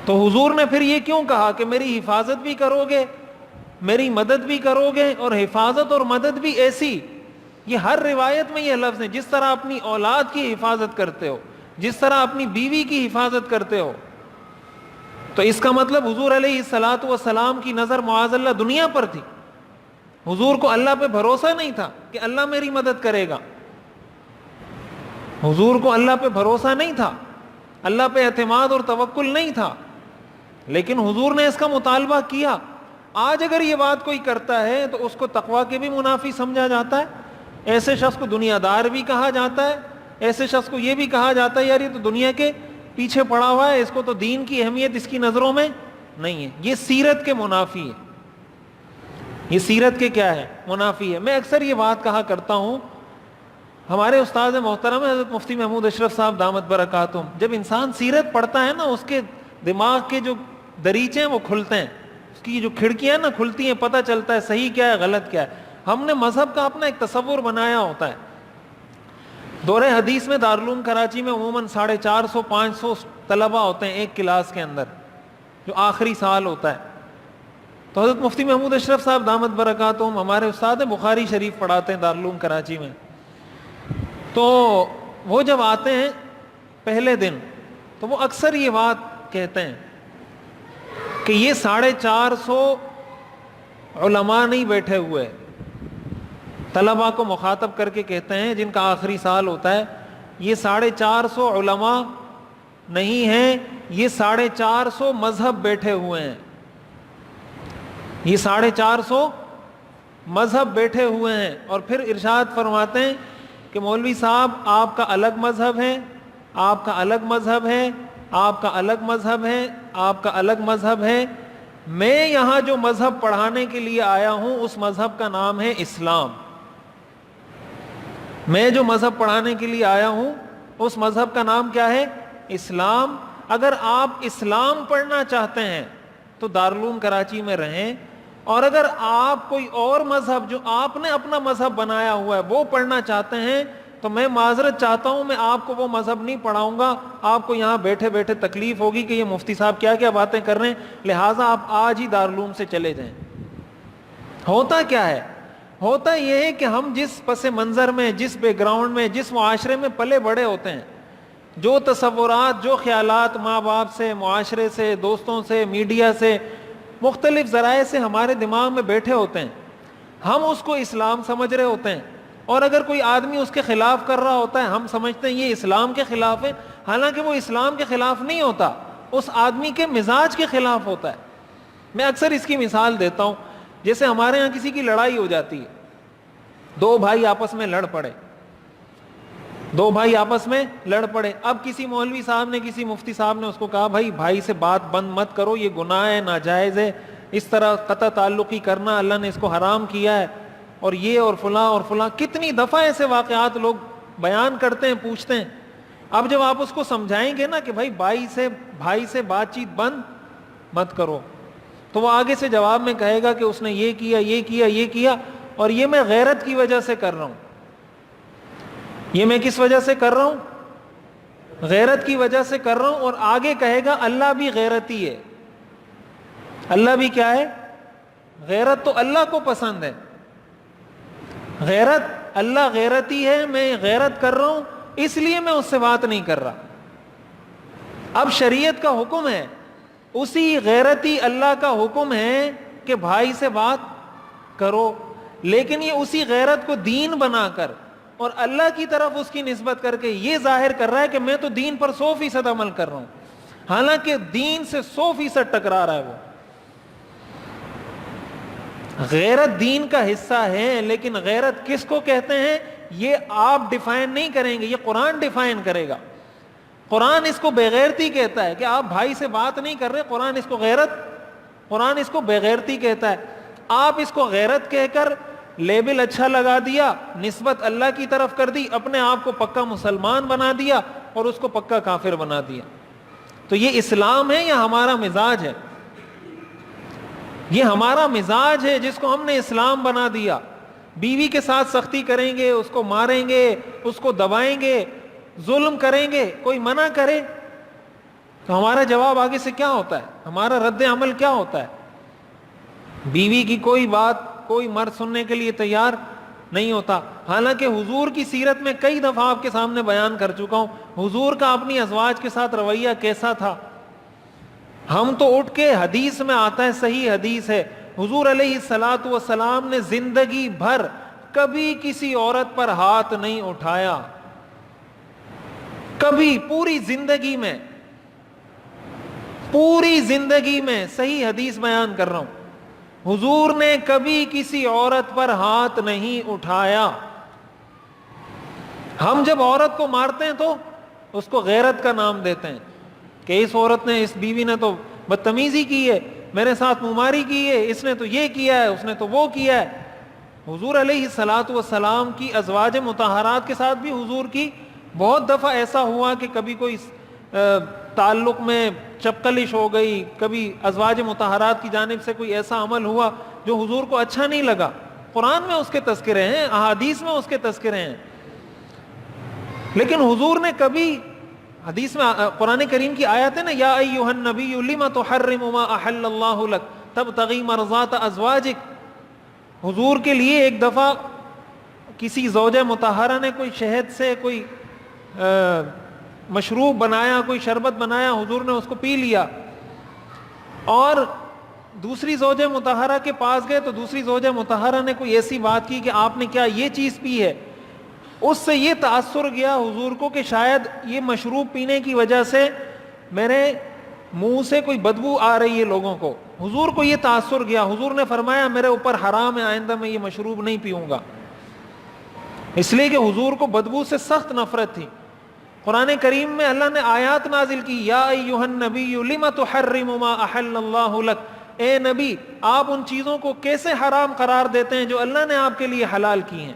تو حضور نے پھر یہ کیوں کہا کہ میری حفاظت بھی کرو گے، میری مدد بھی کرو گے، اور حفاظت اور مدد بھی ایسی، یہ ہر روایت میں یہ لفظ ہے، جس طرح اپنی اولاد کی حفاظت کرتے ہو، جس طرح اپنی بیوی کی حفاظت کرتے ہو، تو اس کا مطلب حضور علیہ الصلاۃ والسلام کی نظر معاذ اللہ دنیا پر تھی۔ حضور کو اللہ پہ بھروسہ نہیں تھا کہ اللہ میری مدد کرے گا، حضور کو اللہ پہ بھروسہ نہیں تھا، اللہ پہ اعتماد اور توکل نہیں تھا، لیکن حضور نے اس کا مطالبہ کیا۔ آج اگر یہ بات کوئی کرتا ہے تو اس کو تقوی کے بھی منافی سمجھا جاتا ہے، ایسے شخص کو دنیا دار بھی کہا جاتا ہے، ایسے شخص کو یہ بھی کہا جاتا ہے یار یہ تو دنیا کے پیچھے پڑا ہوا ہے، اس کو تو دین کی اہمیت اس کی نظروں میں نہیں ہے۔ یہ سیرت کے منافی ہے، یہ سیرت کے کیا ہے؟ منافی ہے۔ میں اکثر یہ بات کہا کرتا ہوں، ہمارے استاد محترم حضرت مفتی محمود اشرف صاحب دامت برکاتہم، جب انسان سیرت پڑھتا ہے نا، اس کے دماغ کے جو دریچے ہیں وہ کھلتے ہیں، اس کی جو کھڑکیاں نا کھلتی ہیں، پتہ چلتا ہے صحیح کیا ہے غلط کیا ہے۔ ہم نے مذہب کا اپنا ایک تصور بنایا ہوتا ہے۔ دور حدیث میں دارالعلوم کراچی میں عموماً 450-500 طلبہ ہوتے ہیں ایک کلاس کے اندر، جو آخری سال ہوتا ہے۔ تو حضرت مفتی محمود اشرف صاحب دامت برکاتہم ہمارے استاد ہیں، بخاری شریف پڑھاتے ہیں دارالعلوم کراچی میں۔ تو وہ جب آتے ہیں پہلے دن تو وہ اکثر یہ بات کہتے ہیں کہ یہ 450 علماء نہیں بیٹھے ہوئے، طلباء کو مخاطب کر کے کہتے ہیں جن کا آخری سال ہوتا ہے، یہ 450 علماء نہیں ہیں، یہ 450 مذہب بیٹھے ہوئے ہیں، یہ 450 مذہب بیٹھے ہوئے ہیں۔ اور پھر ارشاد فرماتے ہیں کہ مولوی صاحب آپ کا الگ مذہب ہے، آپ کا الگ مذہب ہے، آپ کا الگ مذہب ہے، آپ کا الگ مذہب ہے، میں یہاں جو مذہب پڑھانے کے لیے آیا ہوں اس مذہب کا نام ہے اسلام، میں جو مذہب پڑھانے کے لیے آیا ہوں اس مذہب کا نام کیا ہے؟ اسلام۔ اگر آپ اسلام پڑھنا چاہتے ہیں تو دارالعلوم کراچی میں رہیں، اور اگر آپ کوئی اور مذہب جو آپ نے اپنا مذہب بنایا ہوا ہے وہ پڑھنا چاہتے ہیں تو میں معذرت چاہتا ہوں، میں آپ کو وہ مذہب نہیں پڑھاؤں گا، آپ کو یہاں بیٹھے بیٹھے تکلیف ہوگی کہ یہ مفتی صاحب کیا کیا باتیں کر رہے ہیں، لہٰذا آپ آج ہی دارالعلوم سے چلے جائیں۔ ہوتا کیا ہے؟ ہوتا یہ ہے کہ ہم جس پس منظر میں، جس بیک گراؤنڈ میں، جس معاشرے میں پلے بڑے ہوتے ہیں، جو تصورات، جو خیالات ماں باپ سے، معاشرے سے، دوستوں سے، میڈیا سے، مختلف ذرائع سے ہمارے دماغ میں بیٹھے ہوتے ہیں، ہم اس کو اسلام سمجھ رہے ہوتے ہیں، اور اگر کوئی آدمی اس کے خلاف کر رہا ہوتا ہے ہم سمجھتے ہیں یہ اسلام کے خلاف ہے، حالانکہ وہ اسلام کے خلاف نہیں ہوتا، اس آدمی کے مزاج کے خلاف ہوتا ہے۔ میں اکثر اس کی مثال دیتا ہوں، جیسے ہمارے یہاں کسی کی لڑائی ہو جاتی ہے، دو بھائی آپس میں لڑ پڑے، اب کسی مولوی صاحب نے، کسی مفتی صاحب نے اس کو کہا بھائی سے بات بند مت کرو، یہ گناہ ہے، ناجائز ہے، اس طرح قطع تعلقی کرنا اللہ نے اس کو حرام کیا ہے، اور یہ اور فلاں کتنی دفعہ ایسے واقعات لوگ بیان کرتے ہیں، پوچھتے ہیں۔ اب جب آپ اس کو سمجھائیں گے نا کہ بھائی سے بات چیت بند مت کرو، تو وہ آگے سے جواب میں کہے گا کہ اس نے یہ کیا، اور یہ میں غیرت کی وجہ سے کر رہا ہوں۔ یہ میں کس وجہ سے کر رہا ہوں؟ غیرت کی وجہ سے کر رہا ہوں، اور آگے کہے گا اللہ بھی غیرتی ہے۔ اللہ بھی کیا ہے؟ غیرت تو اللہ کو پسند ہے، غیرت اللہ غیرتی ہے، میں غیرت کر رہا ہوں اس لیے میں اس سے بات نہیں کر رہا۔ اب شریعت کا حکم ہے، اسی غیرتی اللہ کا حکم ہے کہ بھائی سے بات کرو، لیکن یہ اسی غیرت کو دین بنا کر اور اللہ کی طرف اس کی نسبت کر کے یہ ظاہر کر رہا ہے کہ میں تو دین پر 100% عمل کر رہا ہوں، حالانکہ دین سے 100% ٹکرا رہا ہے۔ وہ غیرت دین کا حصہ ہے، لیکن غیرت کس کو کہتے ہیں یہ آپ ڈیفائن نہیں کریں گے، یہ قرآن ڈیفائن کرے گا۔ قرآن اس کو بےغیرتی کہتا ہے کہ آپ بھائی سے بات نہیں کر رہے، قرآن اس کو بےغیرتی کہتا ہے۔ آپ اس کو غیرت کہہ کر لیبل اچھا لگا دیا، نسبت اللہ کی طرف کر دی، اپنے آپ کو پکا مسلمان بنا دیا اور اس کو پکا کافر بنا دیا۔ تو یہ اسلام ہے یا ہمارا مزاج ہے؟ یہ ہمارا مزاج ہے جس کو ہم نے اسلام بنا دیا۔ بیوی کے ساتھ سختی کریں گے، اس کو ماریں گے، اس کو دبائیں گے، ظلم کریں گے، کوئی منع کرے تو ہمارا جواب آگے سے کیا ہوتا ہے؟ ہمارا رد عمل کیا ہوتا ہے؟ بیوی کی کوئی بات کوئی مرد سننے کے لیے تیار نہیں ہوتا، حالانکہ حضور کی سیرت میں کئی دفعہ آپ کے سامنے بیان کر چکا ہوں حضور کا اپنی ازواج کے ساتھ رویہ کیسا تھا۔ ہم تو اٹھ کے، حدیث میں آتا ہے، صحیح حدیث ہے، حضور علیہ الصلوۃ والسلام نے زندگی بھر کبھی کسی عورت پر ہاتھ نہیں اٹھایا، کبھی، پوری زندگی میں صحیح حدیث بیان کر رہا ہوں، حضور نے کبھی کسی عورت پر ہاتھ نہیں اٹھایا۔ ہم جب عورت کو مارتے ہیں تو اس کو غیرت کا نام دیتے ہیں کہ اس عورت نے، اس بیوی نے تو بدتمیزی کی ہے، میرے ساتھ منماری کی ہے، اس نے تو یہ کیا ہے، اس نے تو وہ کیا ہے۔ حضور علیہ الصلوۃ والسلام کی ازواج مطہرات کے ساتھ بھی حضور کی بہت دفعہ ایسا ہوا کہ کبھی کوئی تعلق میں چپقلش ہو گئی، کبھی ازواج مطہرات کی جانب سے کوئی ایسا عمل ہوا جو حضور کو اچھا نہیں لگا۔ قرآن میں اس کے تذکرے ہیں، احادیث میں اس کے تذکرے ہیں، لیکن حضور نے کبھی، حدیث میں قرآن کریم کی آیت ہے نا، یا ایھا النبی لم تحرم ما احل اللہ لک تبتغی مرضات ازواجک۔ حضور کے لیے ایک دفعہ کسی زوجہ مطہرہ نے کوئی شہد سے کوئی مشروب بنایا، کوئی شربت بنایا، حضور نے اس کو پی لیا، اور دوسری زوجہ مطہرہ کے پاس گئے تو دوسری زوجہ مطہرہ نے کوئی ایسی بات کی کہ آپ نے کیا یہ چیز پی ہے؟ اس سے یہ تاثر گیا حضور کو کہ شاید یہ مشروب پینے کی وجہ سے میرے منہ سے کوئی بدبو آ رہی ہے لوگوں کو، حضور کو یہ تاثر گیا، حضور نے فرمایا میرے اوپر حرام ہے، آئندہ میں یہ مشروب نہیں پیوں گا، اس لیے کہ حضور کو بدبو سے سخت نفرت تھی۔ قرآن کریم میں اللہ نے آیات نازل کی، یا ایھا النبی لم تحرم ما احل اللہ لک، اے نبی آپ ان چیزوں کو کیسے حرام قرار دیتے ہیں جو اللہ نے آپ کے لیے حلال کی ہیں۔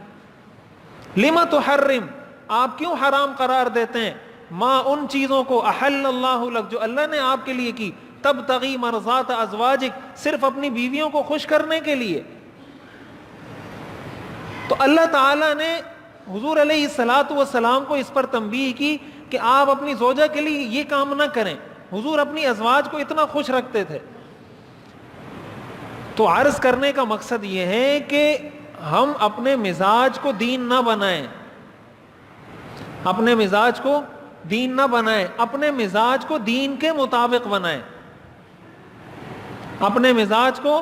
لم تحرم، آپ کیوں حرام قرار دیتے ہیں، ما ان چیزوں کو، احل اللہ لک جو اللہ نے آپ کے لیے کی، تبتغی مرضات ازواجک، صرف اپنی بیویوں کو خوش کرنے کے لیے۔ تو اللہ تعالیٰ نے حضور علیہ الصلوۃ والسلام کو اس پر تنبیہ کی کہ آپ اپنی زوجہ کے لیے یہ کام نہ کریں۔ حضور اپنی ازواج کو اتنا خوش رکھتے تھے۔ تو عرض کرنے کا مقصد یہ ہے کہ ہم اپنے مزاج کو دین نہ بنائیں، اپنے مزاج کو دین نہ بنائیں، اپنے مزاج کو دین کے مطابق بنائیں. اپنے مزاج کو،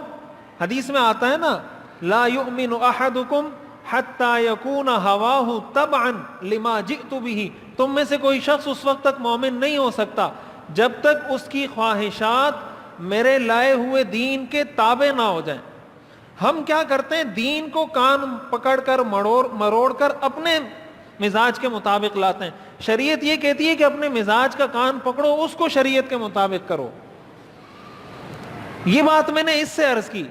حدیث میں آتا ہے نا، لا یؤمن احدکم حتی یکون ہواہ تبعا لما جئت بہ، تم میں سے کوئی شخص اس وقت تک مومن نہیں ہو سکتا جب تک اس کی خواہشات میرے لائے ہوئے دین کے تابع نہ ہو جائیں. ہم کیا کرتے ہیں؟ دین کو کان پکڑ کر مروڑ کر اپنے مزاج کے مطابق لاتے ہیں. شریعت یہ کہتی ہے کہ اپنے مزاج کا کان پکڑو، اس کو شریعت کے مطابق کرو. یہ بات میں نے اس سے عرض کی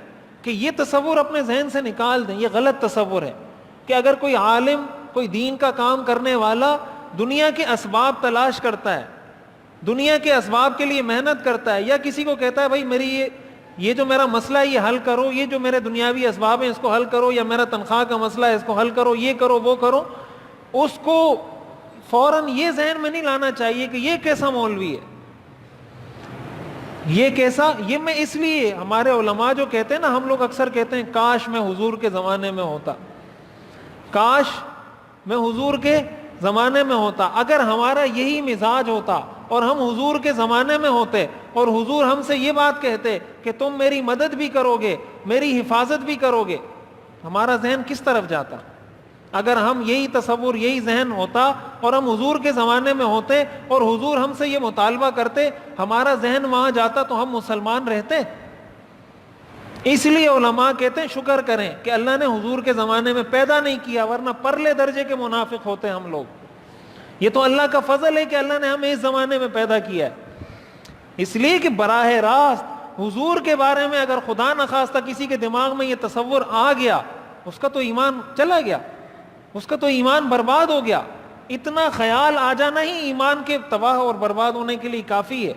کہ یہ تصور اپنے ذہن سے نکال دیں. یہ غلط تصور ہے کہ اگر کوئی عالم، کوئی دین کا کام کرنے والا دنیا کے اسباب تلاش کرتا ہے، دنیا کے اسباب کے لیے محنت کرتا ہے، یا کسی کو کہتا ہے بھائی میری یہ جو میرا مسئلہ ہے یہ حل کرو، یہ جو میرے دنیاوی اسباب ہیں اس کو حل کرو، یا میرا تنخواہ کا مسئلہ ہے اس کو حل کرو، یہ کرو وہ کرو، اس کو فوراً یہ ذہن میں نہیں لانا چاہیے کہ یہ کیسا مولوی ہے، یہ کیسا. یہ میں اس لیے ہمارے علماء جو کہتے ہیں نا، ہم لوگ اکثر کہتے ہیں کاش میں حضور کے زمانے میں ہوتا، کاش میں حضور کے زمانے میں ہوتا. اگر ہمارا یہی مزاج ہوتا اور ہم حضور کے زمانے میں ہوتے اور حضور ہم سے یہ بات کہتے کہ تم میری مدد بھی کرو گے، میری حفاظت بھی کرو گے، ہمارا ذہن کس طرف جاتا؟ اگر ہم یہی تصور، یہی ذہن ہوتا اور ہم حضور کے زمانے میں ہوتے اور حضور ہم سے یہ مطالبہ کرتے، ہمارا ذہن وہاں جاتا تو ہم مسلمان رہتے. اس لیے علماء کہتے ہیں شکر کریں کہ اللہ نے حضور کے زمانے میں پیدا نہیں کیا، ورنہ پرلے درجے کے منافق ہوتے ہم لوگ. یہ تو اللہ کا فضل ہے کہ اللہ نے ہمیں اس زمانے میں پیدا کیا ہے. اس لیے کہ براہ راست حضور کے بارے میں اگر خدا نخواستہ کسی کے دماغ میں یہ تصور آ گیا، اس کا تو ایمان چلا گیا، اس کا تو ایمان برباد ہو گیا. اتنا خیال آ جانا ہی ایمان کے تباہ اور برباد ہونے کے لیے کافی ہے.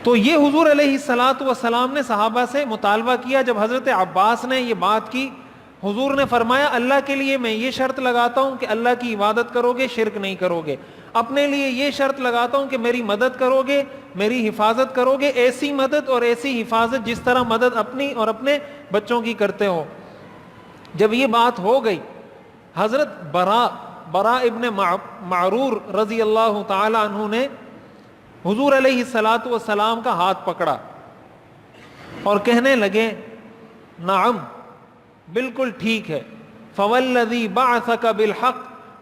تو یہ حضور علیہ الصلاۃ والسلام نے صحابہ سے مطالبہ کیا. جب حضرت عباس نے یہ بات کی، حضور نے فرمایا اللہ کے لیے میں یہ شرط لگاتا ہوں کہ اللہ کی عبادت کرو گے، شرک نہیں کرو گے. اپنے لیے یہ شرط لگاتا ہوں کہ میری مدد کرو گے، میری حفاظت کرو گے، ایسی مدد اور ایسی حفاظت جس طرح مدد اپنی اور اپنے بچوں کی کرتے ہو. جب یہ بات ہو گئی، حضرت برا ابن معرور رضی اللہ تعالی عنہ نے حضور علیہ الصلاۃ والسلام کا ہاتھ پکڑا اور کہنے لگے نعم، بالکل ٹھیک ہے. فوالذی بعثک بالحق،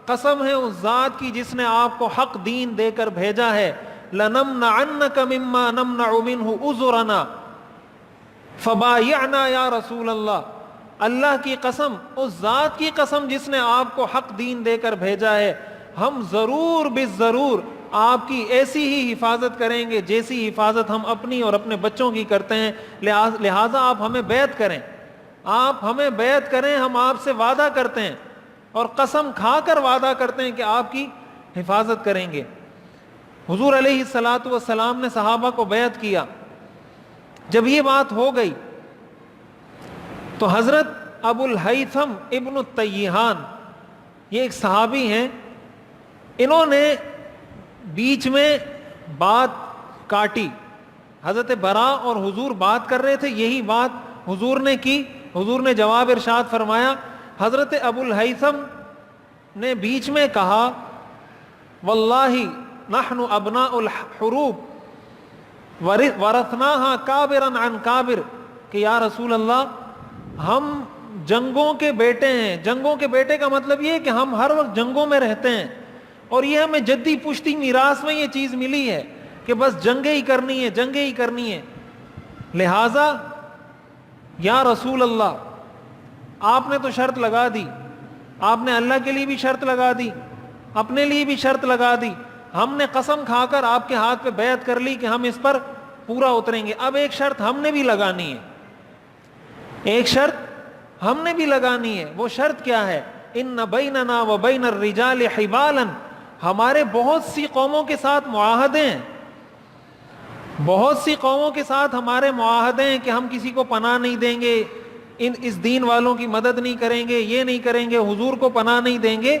قسم ہے اس ذات کی جس نے آپ کو حق دین دے کر بھیجا ہے. لنمنعنک مما نمنع منہ عذرنا فبایعنا یا رسول اللہ. اللہ کی قسم، اس ذات کی قسم جس نے آپ کو حق دین دے کر بھیجا ہے، ہم ضرور بالضرور آپ کی ایسی ہی حفاظت کریں گے جیسی حفاظت ہم اپنی اور اپنے بچوں کی کرتے ہیں. لہٰذا آپ ہمیں بیعت کریں، آپ ہمیں بیعت کریں. ہم آپ سے وعدہ کرتے ہیں اور قسم کھا کر وعدہ کرتے ہیں کہ آپ کی حفاظت کریں گے. حضور علیہ الصلاۃ والسلام نے صحابہ کو بیعت کیا. جب یہ بات ہو گئی تو حضرت ابو الہیثم ابن التیہان، یہ ایک صحابی ہیں، انہوں نے بیچ میں بات کاٹی. حضرت برا اور حضور بات کر رہے تھے، یہی بات حضور نے کی. حضور نے جواب ارشاد فرمایا. حضرت ابو الہیثم نے بیچ میں کہا واللہ نحن ابناء الحروب ورثناها کابرا عن کابر، کہ یا رسول اللہ ہم جنگوں کے بیٹے ہیں. جنگوں کے بیٹے کا مطلب یہ ہے کہ ہم ہر وقت جنگوں میں رہتے ہیں اور یہ ہمیں جدی پشتی میراث میں یہ چیز ملی ہے کہ بس جنگیں ہی کرنی ہے، جنگیں ہی کرنی ہے. لہذا یا رسول اللہ آپ نے تو شرط لگا دی، آپ نے اللہ کے لیے بھی شرط لگا دی، اپنے لیے بھی شرط لگا دی. ہم نے قسم کھا کر آپ کے ہاتھ پہ بیعت کر لی کہ ہم اس پر پورا اتریں گے. اب ایک شرط ہم نے بھی لگانی ہے، ایک شرط ہم نے بھی لگانی ہے. وہ شرط کیا ہے؟ ان بیننا و بین الرجال حبالا، ہمارے بہت سی قوموں کے ساتھ معاہدے ہیں، بہت سی قوموں کے ساتھ ہمارے معاہدے ہیں کہ ہم کسی کو پناہ نہیں دیں گے، اس دین والوں کی مدد نہیں کریں گے، یہ نہیں کریں گے، حضور کو پناہ نہیں دیں گے.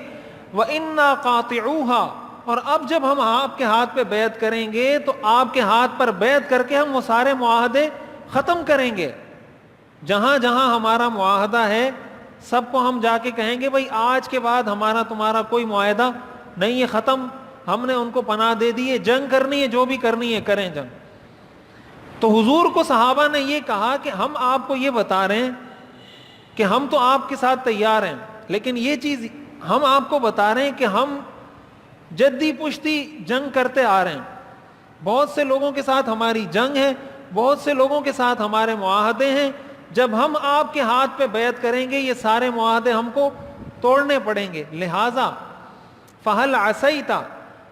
وَإِنَّا قَاطِعُوهَا، اور اب جب ہم آپ کے ہاتھ پہ بیعت کریں گے تو آپ کے ہاتھ پر بیعت کر کے ہم وہ سارے معاہدے ختم کریں گے. جہاں جہاں ہمارا معاہدہ ہے سب کو ہم جا کے کہیں گے بھائی آج کے بعد ہمارا تمہارا کوئی معاہدہ نہیں یہ ختم, ہم نے ان کو پناہ دے دی ہے, جنگ کرنی ہے, جو بھی کرنی ہے کریں جنگ. تو حضور کو صحابہ نے یہ کہا کہ ہم آپ کو یہ بتا رہے ہیں کہ ہم تو آپ کے ساتھ تیار ہیں, لیکن یہ چیز ہم آپ کو بتا رہے ہیں کہ ہم جدی پشتی جنگ کرتے آ رہے ہیں. بہت سے لوگوں کے ساتھ ہماری جنگ ہے, بہت سے لوگوں کے ساتھ ہمارے معاہدے ہیں. جب ہم آپ کے ہاتھ پہ بیعت کریں گے یہ سارے معاہدے ہم کو توڑنے پڑیں گے. لہذا فَهَلْ عَسَيْتَ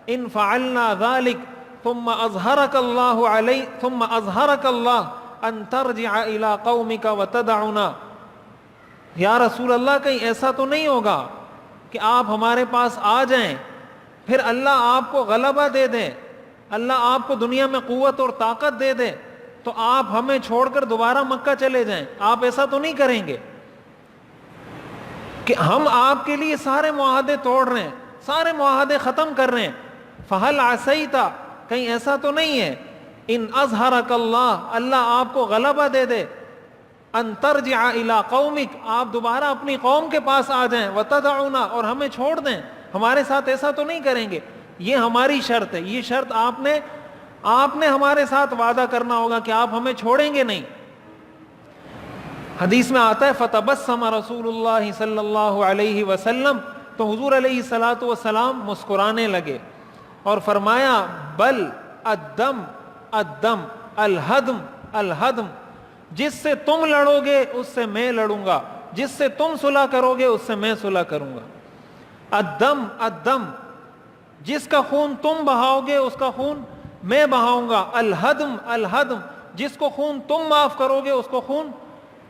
إِن فَعَلْنَا ذَلِكَ ثُمَّ أَظْهَرَكَ اللَّهُ أَن تَرْجِعَ إِلَىٰ قَوْمِكَ وَتَدَعُنَا. یا رسول اللہ کہیں ایسا تو نہیں ہوگا کہ آپ ہمارے پاس آ جائیں, پھر اللہ آپ کو غلبہ دے دیں, اللہ آپ کو دنیا میں قوت اور طاقت دے دے, تو آپ ہمیں چھوڑ کر دوبارہ مکہ چلے جائیں؟ آپ ایسا تو نہیں کریں گے کہ ہم آپ کے لیے سارے معاہدے توڑ رہے ہیں, سارے معاہدے ختم کر رہے ہیں. فَهَلْ عَسَيْتَ, کہیں ایسا تو نہیں ہے, ان اظہرک اللہ, اللہ آپ کو غلبہ دے دے, ان ترجع الی قومک, آپ دوبارہ اپنی قوم کے پاس آ جائیں, وتدعونا, اور ہمیں چھوڑ دیں, ہمارے ساتھ ایسا تو نہیں کریں گے؟ یہ ہماری شرط ہے, یہ شرط آپ نے ہمارے ساتھ وعدہ کرنا ہوگا کہ آپ ہمیں چھوڑیں گے نہیں. حدیث میں آتا ہے فتبسم رسول اللہ صلی اللہ علیہ وسلم, تو حضور علیہ الصلوۃ والسلام مسکرانے لگے اور فرمایا بل الدم الدم الہدم الہدم, جس سے تم لڑو گے اس سے میں لڑوں گا, جس سے تم صلح کرو گے اس سے میں صلح کروں گا. الدم الدم, جس کا خون تم بہاؤ گے اس کا خون میں بہاؤں گا. الہدم الہدم, جس کو خون تم معاف کرو گے اس کو خون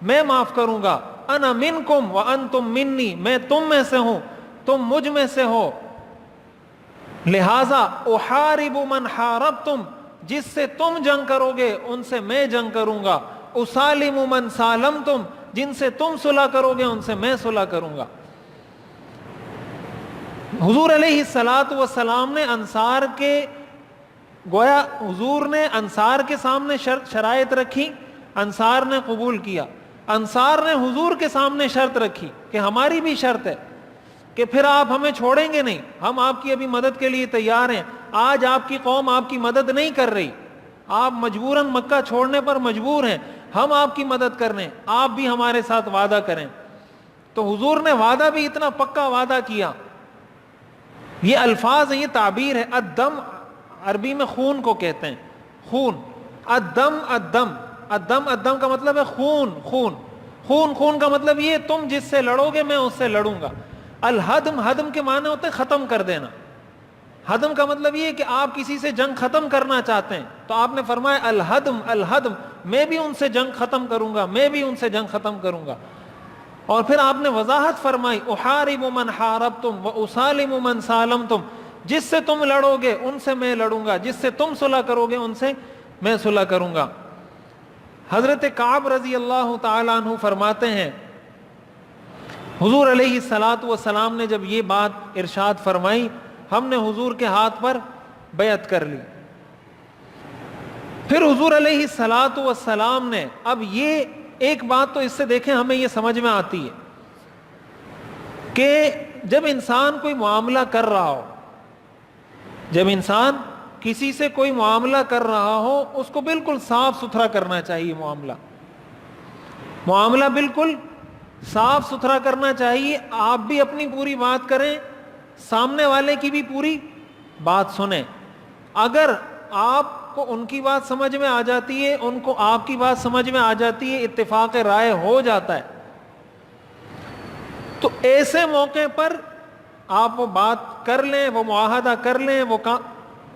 میں معاف کروں گا. انا منکم وانتم منی, میں تم میں سے ہوں تم مجھ میں سے ہو. لہذا احارب من حاربتم, جس سے تم جنگ کرو گے ان سے میں جنگ کروں گا. اسالم من سالمتم, جن سے تم صلح کرو گے ان سے میں صلح کروں گا. حضور علیہ الصلوۃ والسلام نے انصار کے, گویا حضور نے انصار کے سامنے شرائط رکھی, انصار نے قبول کیا. انصار نے حضور کے سامنے شرط رکھی کہ ہماری بھی شرط ہے کہ پھر آپ ہمیں چھوڑیں گے نہیں, ہم آپ کی ابھی مدد کے لیے تیار ہیں. آج آپ کی قوم آپ کی مدد نہیں کر رہی, آپ مجبوراً مکہ چھوڑنے پر مجبور ہیں, ہم آپ کی مدد کر رہے ہیں, آپ بھی ہمارے ساتھ وعدہ کریں. تو حضور نے وعدہ بھی اتنا پکا وعدہ کیا. یہ الفاظ ہیں, یہ تعبیر ہے. الدم عربی میں خون کو کہتے ہیں, خون. الدم الدم الدم الدم کا مطلب ہے خون خون. خون خون کا مطلب یہ تم جس سے لڑو گے میں اس سے لڑوں گا. الہدم, ہدم کے معنی ہوتے ہیں ختم کر دینا. ہدم کا مطلب یہ کہ آپ کسی سے جنگ ختم کرنا چاہتے ہیں, تو آپ نے فرمایا الہدم الہدم, میں بھی ان سے جنگ ختم کروں گا, میں بھی ان سے جنگ ختم کروں گا. اور پھر آپ نے وضاحت فرمائی احارب من حاربتم واسالم من سالمتم, جس سے تم لڑو گے ان سے میں لڑوں گا, جس سے تم صلح کرو گے ان سے میں صلح کروں گا. حضرت کعب رضی اللہ تعالیٰ عنہ فرماتے ہیں حضور علیہ الصلوۃ والسلام نے جب یہ بات ارشاد فرمائی, ہم نے حضور کے ہاتھ پر بیعت کر لی. پھر حضور علیہ الصلوۃ والسلام نے, اب یہ ایک بات تو اس سے دیکھیں ہمیں یہ سمجھ میں آتی ہے کہ جب انسان کوئی معاملہ کر رہا ہو, جب انسان کسی سے کوئی معاملہ کر رہا ہو, اس کو بالکل صاف ستھرا کرنا چاہیے. معاملہ بالکل صاف ستھرا کرنا چاہیے. آپ بھی اپنی پوری بات کریں, سامنے والے کی بھی پوری بات سنیں. اگر آپ کو ان کی بات سمجھ میں آ جاتی ہے, ان کو آپ کی بات سمجھ میں آ جاتی ہے, اتفاق رائے ہو جاتا ہے, تو ایسے موقع پر آپ وہ بات کر لیں, وہ معاہدہ کر لیں,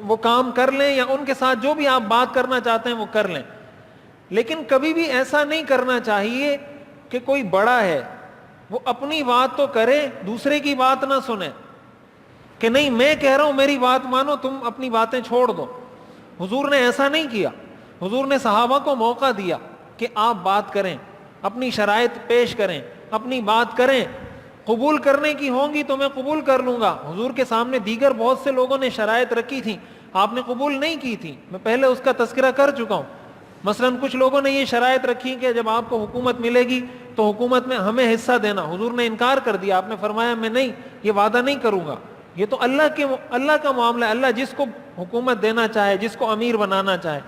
وہ کام کر لیں, یا ان کے ساتھ جو بھی آپ بات کرنا چاہتے ہیں وہ کر لیں. لیکن کبھی بھی ایسا نہیں کرنا چاہیے کہ کوئی بڑا ہے وہ اپنی بات تو کرے, دوسرے کی بات نہ سنے, کہ نہیں میں کہہ رہا ہوں میری بات مانو, تم اپنی باتیں چھوڑ دو. حضور نے ایسا نہیں کیا. حضور نے صحابہ کو موقع دیا کہ آپ بات کریں, اپنی شرائط پیش کریں, اپنی بات کریں. قبول کرنے کی ہوں گی تو میں قبول کر لوں گا. حضور کے سامنے دیگر بہت سے لوگوں نے شرائط رکھی تھی, آپ نے قبول نہیں کی تھی, میں پہلے اس کا تذکرہ کر چکا ہوں. مثلا کچھ لوگوں نے یہ شرائط رکھی کہ جب آپ کو حکومت ملے گی تو حکومت میں ہمیں حصہ دینا. حضور نے انکار کر دیا, آپ نے فرمایا میں نہیں, یہ وعدہ نہیں کروں گا. یہ تو اللہ کا معاملہ ہے. اللہ جس کو حکومت دینا چاہے, جس کو امیر بنانا چاہے.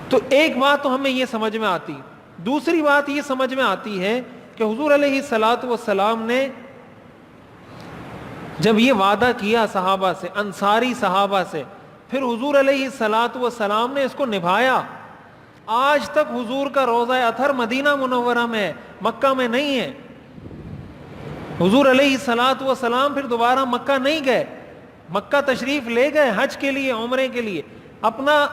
تو ایک بات تو ہمیں یہ سمجھ میں آتی. دوسری بات یہ سمجھ میں آتی ہے کہ حضور علیہ الصلوۃ والسلام نے جب یہ وعدہ کیا صحابہ سے, انصاری صحابہ سے, پھر حضور علیہ الصلوۃ والسلام نے اس کو نبھایا. آج تک حضور کا روضہ اطہر مدینہ منورہ میں ہے, مکہ میں نہیں ہے. حضور علیہ الصلوۃ والسلام پھر دوبارہ مکہ نہیں گئے, مکہ تشریف لے گئے حج کے لیے, عمرے کے لیے, اپنا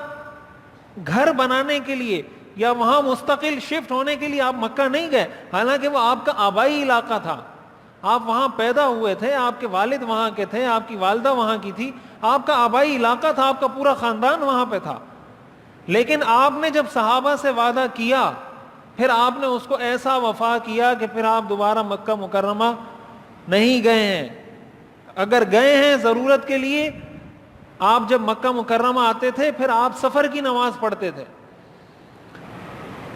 گھر بنانے کے لیے یا وہاں مستقل شفٹ ہونے کے لیے آپ مکہ نہیں گئے. حالانکہ وہ آپ کا آبائی علاقہ تھا, آپ وہاں پیدا ہوئے تھے, آپ کے والد وہاں کے تھے, آپ کی والدہ وہاں کی تھی, آپ کا آبائی علاقہ تھا, آپ کا پورا خاندان وہاں پہ تھا. لیکن آپ نے جب صحابہ سے وعدہ کیا, پھر آپ نے اس کو ایسا وفا کیا کہ پھر آپ دوبارہ مکہ مکرمہ نہیں گئے ہیں. اگر گئے ہیں ضرورت کے لیے, آپ جب مکہ مکرمہ آتے تھے پھر آپ سفر کی نماز پڑھتے تھے.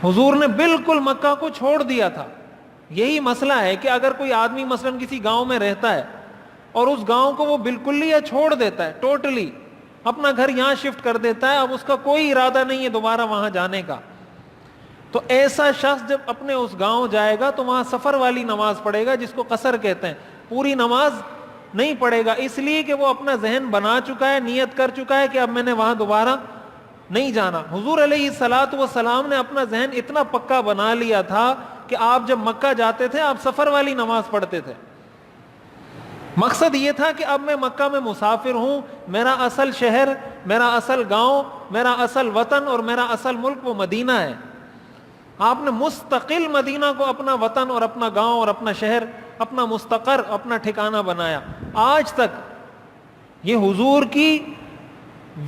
حضور نے بالکل مکہ کو چھوڑ دیا تھا. یہی مسئلہ ہے کہ اگر کوئی آدمی مثلا کسی گاؤں میں رہتا ہے اور اس گاؤں کو وہ بالکل ہی چھوڑ دیتا ہے, ٹوٹلی اپنا گھر یہاں شفٹ کر دیتا ہے, اب اس کا کوئی ارادہ نہیں ہے دوبارہ وہاں جانے کا, تو ایسا شخص جب اپنے اس گاؤں جائے گا تو وہاں سفر والی نماز پڑھے گا, جس کو قصر کہتے ہیں. پوری نماز نہیں پڑھے گا, اس لیے کہ وہ اپنا ذہن بنا چکا ہے, نیت کر چکا ہے کہ اب میں نے وہاں دوبارہ نہیں جانا. حضور علیہ الصلوۃ والسلام نے اپنا ذہن اتنا پکا بنا لیا تھا کہ آپ جب مکہ جاتے تھے آپ سفر والی نماز پڑھتے تھے. مقصد یہ تھا کہ اب میں مکہ میں مسافر ہوں, میرا اصل شہر, میرا اصل گاؤں, میرا اصل وطن اور میرا اصل ملک وہ مدینہ ہے. آپ نے مستقل مدینہ کو اپنا وطن اور اپنا گاؤں اور اپنا شہر, اپنا مستقر, اپنا ٹھکانہ بنایا. آج تک یہ حضور کی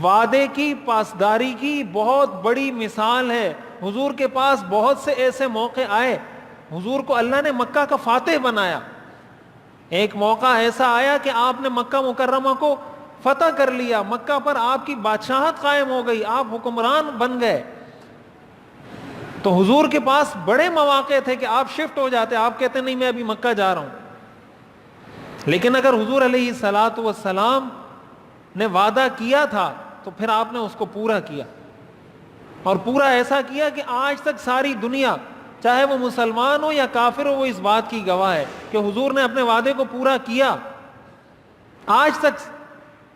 وعدے کی پاسداری کی بہت بڑی مثال ہے. حضور کے پاس بہت سے ایسے موقع آئے, حضور کو اللہ نے مکہ کا فاتح بنایا. ایک موقع ایسا آیا کہ آپ نے مکہ مکرمہ کو فتح کر لیا, مکہ پر آپ کی بادشاہت قائم ہو گئی, آپ حکمران بن گئے. تو حضور کے پاس بڑے مواقع تھے کہ آپ شفٹ ہو جاتے, آپ کہتے نہیں میں ابھی مکہ جا رہا ہوں. لیکن اگر حضور علیہ الصلوۃ والسلام نے وعدہ کیا تھا تو پھر آپ نے اس کو پورا کیا, اور پورا ایسا کیا کہ آج تک ساری دنیا, چاہے وہ مسلمان ہو یا کافر ہو, وہ اس بات کی گواہ ہے کہ حضور نے اپنے وعدے کو پورا کیا. آج تک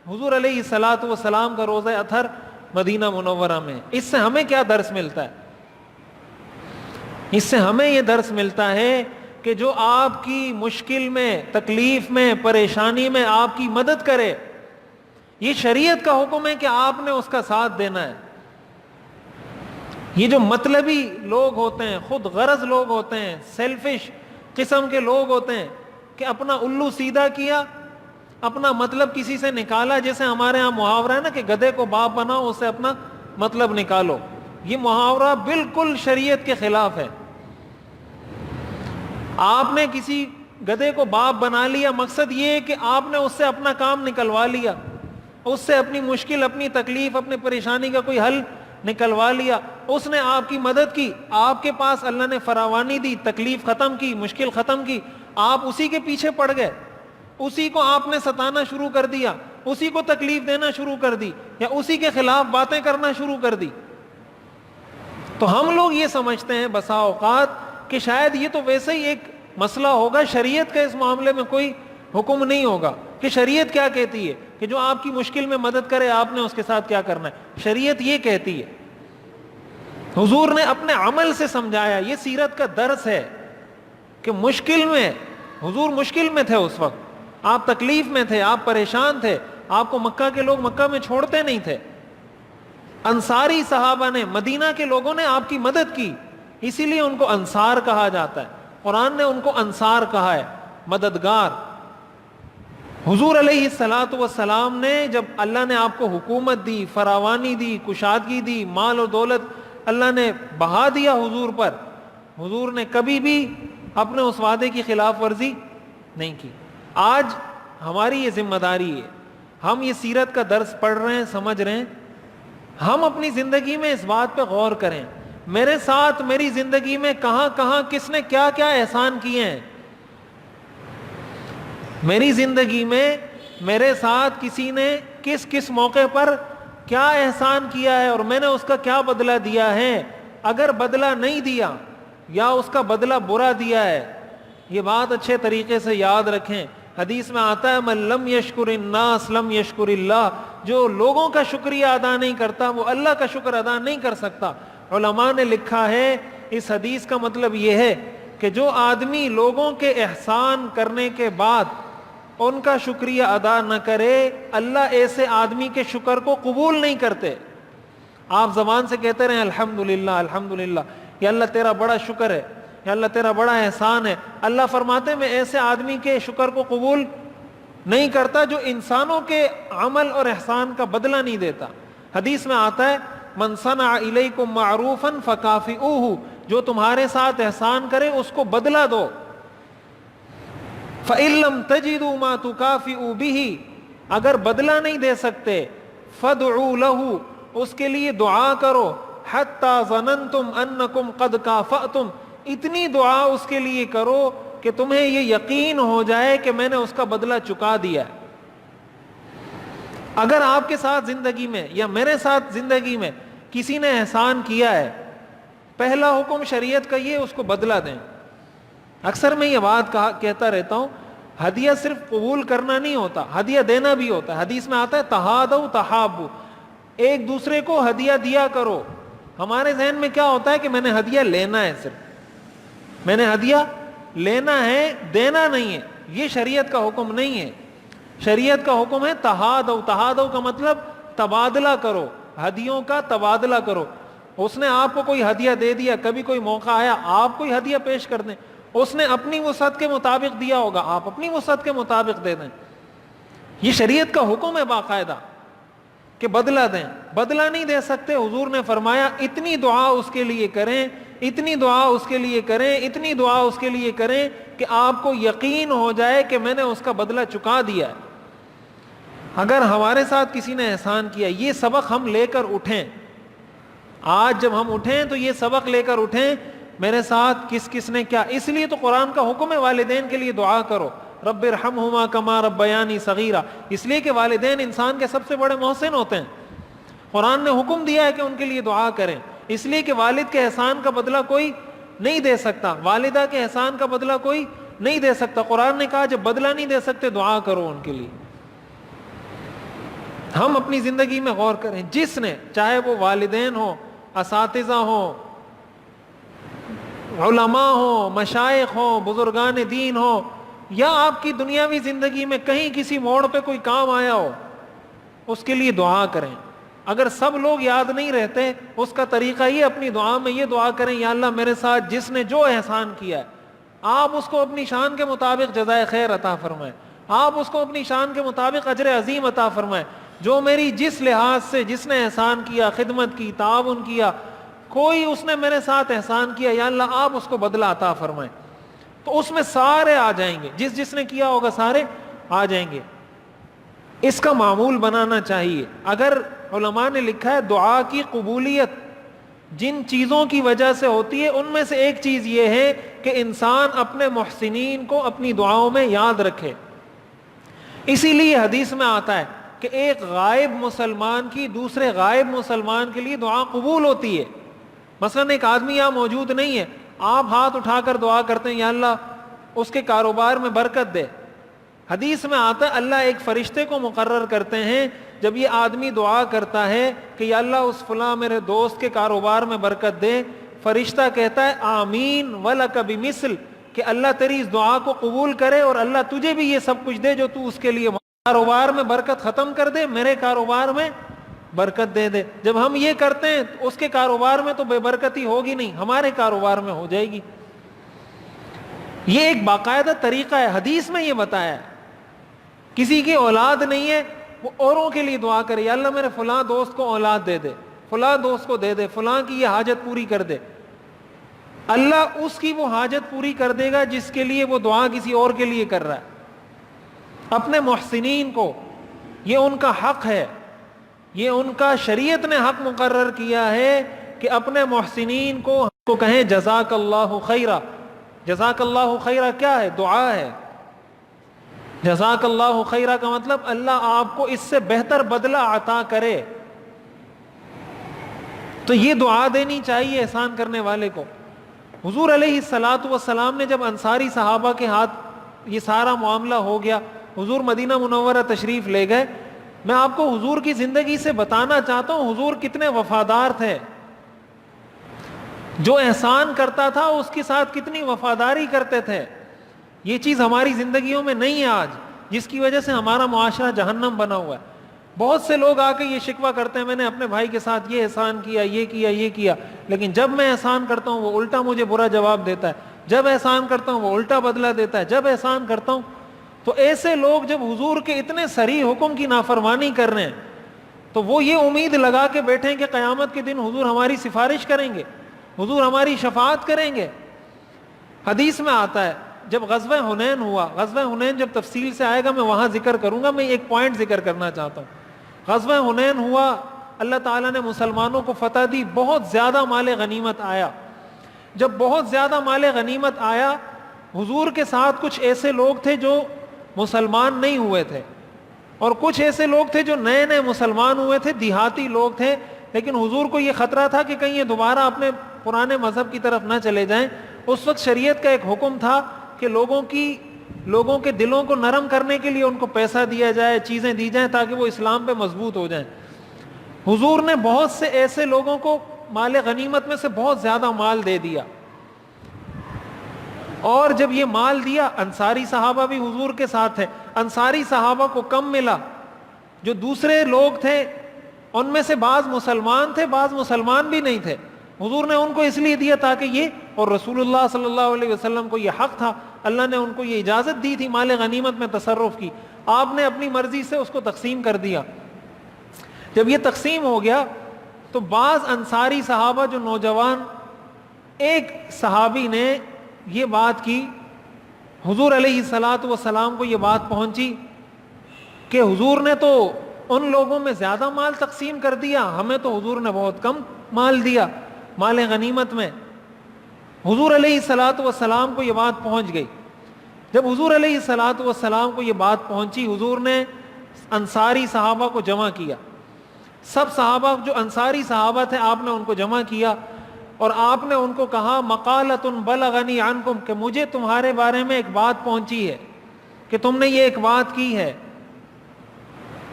حضور علیہ الصلوۃ والسلام کا روضہ اطہر مدینہ منورہ میں. اس سے ہمیں کیا درس ملتا ہے؟ اس سے ہمیں یہ درس ملتا ہے کہ جو آپ کی مشکل میں, تکلیف میں, پریشانی میں آپ کی مدد کرے, یہ شریعت کا حکم ہے کہ آپ نے اس کا ساتھ دینا ہے. یہ جو مطلبی لوگ ہوتے ہیں, خود غرض لوگ ہوتے ہیں, سیلفش قسم کے لوگ ہوتے ہیں کہ اپنا الو سیدھا کیا, اپنا مطلب کسی سے نکالا. جیسے ہمارے ہاں محاورہ ہے نا کہ گدھے کو باپ بناؤ, اس سے اپنا مطلب نکالو. یہ محاورہ بالکل شریعت کے خلاف ہے. آپ نے کسی گدھے کو باپ بنا لیا, مقصد یہ ہے کہ آپ نے اس سے اپنا کام نکلوا لیا, اس سے اپنی مشکل, اپنی تکلیف, اپنی پریشانی کا کوئی حل نکلوا لیا. اس نے آپ کی مدد کی, آپ کے پاس اللہ نے فراوانی دی, تکلیف ختم کی, مشکل ختم کی, آپ اسی کے پیچھے پڑ گئے, اسی کو آپ نے ستانا شروع کر دیا, اسی کو تکلیف دینا شروع کر دی, یا اسی کے خلاف باتیں کرنا شروع کر دی. تو ہم لوگ یہ سمجھتے ہیں بسا اوقات کہ شاید یہ تو ویسے ہی ایک مسئلہ ہوگا, شریعت کا اس معاملے میں کوئی حکم نہیں ہوگا کہ شریعت کیا کہتی ہے کہ جو آپ کی مشکل میں مدد کرے آپ نے اس کے ساتھ کیا کرنا ہے. شریعت یہ کہتی ہے, حضور نے اپنے عمل سے سمجھایا. یہ سیرت کا درس ہے کہ مشکل میں, حضور مشکل میں تھے اس وقت, آپ تکلیف میں تھے, آپ پریشان تھے, آپ کو مکہ کے لوگ مکہ میں چھوڑتے نہیں تھے. انصاری صحابہ نے, مدینہ کے لوگوں نے آپ کی مدد کی, اسی لیے ان کو انصار کہا جاتا ہے. قرآن نے ان کو انصار کہا ہے, مددگار. حضور علیہ الصلوۃ والسلام نے جب اللہ نے آپ کو حکومت دی, فراوانی دی, کشادگی دی, مال و دولت اللہ نے بہا دیا حضور پر, حضور نے کبھی بھی اپنے اس وعدے کی خلاف ورزی نہیں کی. آج ہماری یہ ذمہ داری ہے, ہم یہ سیرت کا درس پڑھ رہے ہیں, سمجھ رہے ہیں, ہم اپنی زندگی میں اس بات پہ غور کریں, میرے ساتھ میری زندگی میں کہاں کہاں کس نے کیا کیا احسان کیے ہیں. میری زندگی میں میرے ساتھ کسی نے کس کس موقع پر کیا احسان کیا ہے اور میں نے اس کا کیا بدلہ دیا ہے. اگر بدلہ نہیں دیا یا اس کا بدلہ برا دیا ہے، یہ بات اچھے طریقے سے یاد رکھیں. حدیث میں آتا ہے من لم یشکر الناس لم یشکر اللہ، جو لوگوں کا شکریہ ادا نہیں کرتا وہ اللہ کا شکر ادا نہیں کر سکتا. علماء نے لکھا ہے اس حدیث کا مطلب یہ ہے کہ جو آدمی لوگوں کے احسان کرنے کے بعد ان کا شکریہ ادا نہ کرے، اللہ ایسے آدمی کے شکر کو قبول نہیں کرتے. آپ زبان سے کہتے رہیں الحمدللہ الحمدللہ، یا اللہ تیرا بڑا شکر ہے، یا اللہ تیرا بڑا احسان ہے. اللہ فرماتے ہیں میں ایسے آدمی کے شکر کو قبول نہیں کرتا جو انسانوں کے عمل اور احسان کا بدلہ نہیں دیتا. حدیث میں آتا ہے من صنع الیکم معروفا فکافئوہ، جو تمہارے ساتھ احسان کرے اس کو بدلہ دو. فإن لم تجدوا ما تکافئوا بہ، اگر بدلہ نہیں دے سکتے فادعوا لہ، اس کے لیے دعا کرو. حتی ظننتم انکم قد کافأتم، اتنی دعا اس کے لیے کرو کہ تمہیں یہ یقین ہو جائے کہ میں نے اس کا بدلہ چکا دیا. اگر آپ کے ساتھ زندگی میں یا میرے ساتھ زندگی میں کسی نے احسان کیا ہے، پہلا حکم شریعت کا یہ اس کو بدلہ دیں. اکثر میں یہ بات کہتا رہتا ہوں، ہدیہ صرف قبول کرنا نہیں ہوتا، ہدیہ دینا بھی ہوتا ہے. حدیث میں آتا ہے تہادوا تحابوا، ایک دوسرے کو ہدیہ دیا کرو. ہمارے ذہن میں کیا ہوتا ہے کہ میں نے ہدیہ لینا ہے، صرف میں نے ہدیہ لینا ہے، دینا نہیں ہے. یہ شریعت کا حکم نہیں ہے. شریعت کا حکم ہے تہادوا. تہادوا کا مطلب تبادلہ کرو، ہدیوں کا تبادلہ کرو. اس نے آپ کو کوئی ہدیہ دے دیا، کبھی کوئی موقع آیا آپ کوئی ہدیہ پیش کر دیں. اس نے اپنی وسعت کے مطابق دیا ہوگا، آپ اپنی وسعت کے مطابق دے دیں. یہ شریعت کا حکم ہے باقاعدہ کہ بدلہ دیں. بدلہ نہیں دے سکتے، حضور نے فرمایا اتنی دعا اس کے لیے کریں، اتنی دعا اس کے لیے کریں، اتنی دعا اس کے لیے کریں کہ آپ کو یقین ہو جائے کہ میں نے اس کا بدلہ چکا دیا ہے. اگر ہمارے ساتھ کسی نے احسان کیا، یہ سبق ہم لے کر اٹھیں. آج جب ہم اٹھیں تو یہ سبق لے کر اٹھیں میرے ساتھ کس کس نے کیا. اس لیے تو قرآن کا حکم ہے والدین کے لیے دعا کرو، رب ارحمہما کما ربیانی صغیرا، اس لیے کہ والدین انسان کے سب سے بڑے محسن ہوتے ہیں. قرآن نے حکم دیا ہے کہ ان کے لیے دعا کریں، اس لیے کہ والد کے احسان کا بدلہ کوئی نہیں دے سکتا، والدہ کے احسان کا بدلہ کوئی نہیں دے سکتا. قرآن نے کہا جب بدلہ نہیں دے سکتے دعا کرو ان کے لیے. ہم اپنی زندگی میں غور کریں، جس نے، چاہے وہ والدین ہوں، اساتذہ ہوں، علماء ہوں، مشائخ ہوں، بزرگان دین ہوں، یا آپ کی دنیاوی زندگی میں کہیں کسی موڑ پہ کوئی کام آیا ہو، اس کے لیے دعا کریں. اگر سب لوگ یاد نہیں رہتے، اس کا طریقہ یہ اپنی دعا میں یہ دعا کریں یا اللہ میرے ساتھ جس نے جو احسان کیا ہے آپ اس کو اپنی شان کے مطابق جزائے خیر عطا فرمائیں، آپ اس کو اپنی شان کے مطابق اجر عظیم عطا فرمائیں. جو میری جس لحاظ سے جس نے احسان کیا، خدمت کی، تعاون کیا، کوئی اس نے میرے ساتھ احسان کیا، یا اللہ آپ اس کو بدلہ عطا فرمائیں. تو اس میں سارے آ جائیں گے، جس نے کیا ہوگا سارے آ جائیں گے. اس کا معمول بنانا چاہیے. اگر علماء نے لکھا ہے دعا کی قبولیت جن چیزوں کی وجہ سے ہوتی ہے ان میں سے ایک چیز یہ ہے کہ انسان اپنے محسنین کو اپنی دعاؤں میں یاد رکھے. اسی لیے حدیث میں آتا ہے کہ ایک غائب مسلمان کی دوسرے غائب مسلمان کے لیے دعا قبول ہوتی ہے. مثلا ایک آدمی یہاں موجود نہیں ہے، آپ ہاتھ اٹھا کر دعا کرتے ہیں یا اللہ اس کے کاروبار میں برکت دے. حدیث میں آتا ہے اللہ ایک فرشتے کو مقرر کرتے ہیں، جب یہ آدمی دعا کرتا ہے کہ یا اللہ اس فلاں میرے دوست کے کاروبار میں برکت دے، فرشتہ کہتا ہے آمین ولک بمثل، کہ اللہ تیری اس دعا کو قبول کرے اور اللہ تجھے بھی یہ سب کچھ دے جو تو اس کے لیے کاروبار میں برکت ختم کر دے، میرے کاروبار میں برکت دے دے. جب ہم یہ کرتے ہیں اس کے کاروبار میں تو بے برکتی ہوگی نہیں، ہمارے کاروبار میں ہو جائے گی. یہ ایک باقاعدہ طریقہ ہے، حدیث میں یہ بتایا ہے. کسی کی اولاد نہیں ہے وہ اوروں کے لیے دعا کرے، یا اللہ میرے فلاں دوست کو اولاد دے دے، فلاں دوست کو دے دے، فلاں کی یہ حاجت پوری کر دے. اللہ اس کی وہ حاجت پوری کر دے گا جس کے لیے وہ دعا کسی اور کے لیے کر رہا ہے. اپنے محسنین کو، یہ ان کا حق ہے، یہ ان کا شریعت نے حق مقرر کیا ہے کہ اپنے محسنین کو کہیں جزاک اللہ خیرہ. جزاک اللہ خیرہ کیا ہے؟ دعا ہے. جزاک اللہ خیرہ کا مطلب اللہ آپ کو اس سے بہتر بدلہ عطا کرے. تو یہ دعا دینی چاہیے احسان کرنے والے کو. حضور علیہ الصلاۃ والسلام نے جب انصاری صحابہ کے ہاتھ یہ سارا معاملہ ہو گیا, حضور مدینہ منورہ تشریف لے گئے. میں آپ کو حضور کی زندگی سے بتانا چاہتا ہوں حضور کتنے وفادار تھے. جو احسان کرتا تھا اس کے ساتھ کتنی وفاداری کرتے تھے. یہ چیز ہماری زندگیوں میں نہیں ہے آج, جس کی وجہ سے ہمارا معاشرہ جہنم بنا ہوا ہے. بہت سے لوگ آ کے یہ شکوہ کرتے ہیں میں نے اپنے بھائی کے ساتھ یہ احسان کیا, یہ کیا, یہ کیا, لیکن جب میں احسان کرتا ہوں وہ الٹا مجھے برا جواب دیتا ہے, جب احسان کرتا ہوں وہ الٹا بدلہ دیتا ہے, جب احسان کرتا ہوں. تو ایسے لوگ جب حضور کے اتنے صریح حکم کی نافرمانی کر رہے ہیں تو وہ یہ امید لگا کے بیٹھیں کہ قیامت کے دن حضور ہماری سفارش کریں گے, حضور ہماری شفاعت کریں گے. حدیث میں آتا ہے جب غزوہ حنین ہوا, غزوہ حنین جب تفصیل سے آئے گا میں وہاں ذکر کروں گا, میں ایک پوائنٹ ذکر کرنا چاہتا ہوں. غزوہ حنین ہوا, اللہ تعالیٰ نے مسلمانوں کو فتح دی, بہت زیادہ مال غنیمت آیا. جب بہت زیادہ مال غنیمت آیا, حضور کے ساتھ کچھ ایسے لوگ تھے جو مسلمان نہیں ہوئے تھے, اور کچھ ایسے لوگ تھے جو نئے نئے مسلمان ہوئے تھے, دیہاتی لوگ تھے. لیکن حضور کو یہ خطرہ تھا کہ کہیں یہ دوبارہ اپنے پرانے مذہب کی طرف نہ چلے جائیں. اس وقت شریعت کا ایک حکم تھا کہ لوگوں کے دلوں کو نرم کرنے کے لیے ان کو پیسہ دیا جائے, چیزیں دی جائیں تاکہ وہ اسلام پہ مضبوط ہو جائیں. حضور نے بہت سے ایسے لوگوں کو مال غنیمت میں سے بہت زیادہ مال دے دیا, اور جب یہ مال دیا انصاری صحابہ بھی حضور کے ساتھ تھے. انصاری صحابہ کو کم ملا, جو دوسرے لوگ تھے ان میں سے بعض مسلمان تھے, بعض مسلمان بھی نہیں تھے. حضور نے ان کو اس لیے دیا تاکہ یہ, اور رسول اللہ صلی اللہ علیہ وسلم کو یہ حق تھا, اللہ نے ان کو یہ اجازت دی تھی مال غنیمت میں تصرف کی, آپ نے اپنی مرضی سے اس کو تقسیم کر دیا. جب یہ تقسیم ہو گیا تو بعض انصاری صحابہ جو نوجوان, ایک صحابی نے یہ بات کی, حضور علیہ الصلاۃ والسلام کو یہ بات پہنچی کہ حضور نے تو ان لوگوں میں زیادہ مال تقسیم کر دیا, ہمیں تو حضور نے بہت کم مال دیا مال غنیمت میں. حضور علیہ الصلاۃ والسلام کو یہ بات پہنچ گئی. جب حضور علیہ الصلاۃ والسلام کو یہ بات پہنچی, حضور نے انصاری صحابہ کو جمع کیا. سب صحابہ جو انصاری صحابہ تھے آپ نے ان کو جمع کیا, اور آپ نے ان کو کہا مقالۃ بلغنی عنکم, کہ مجھے تمہارے بارے میں ایک بات پہنچی ہے, کہ تم نے یہ ایک بات کی ہے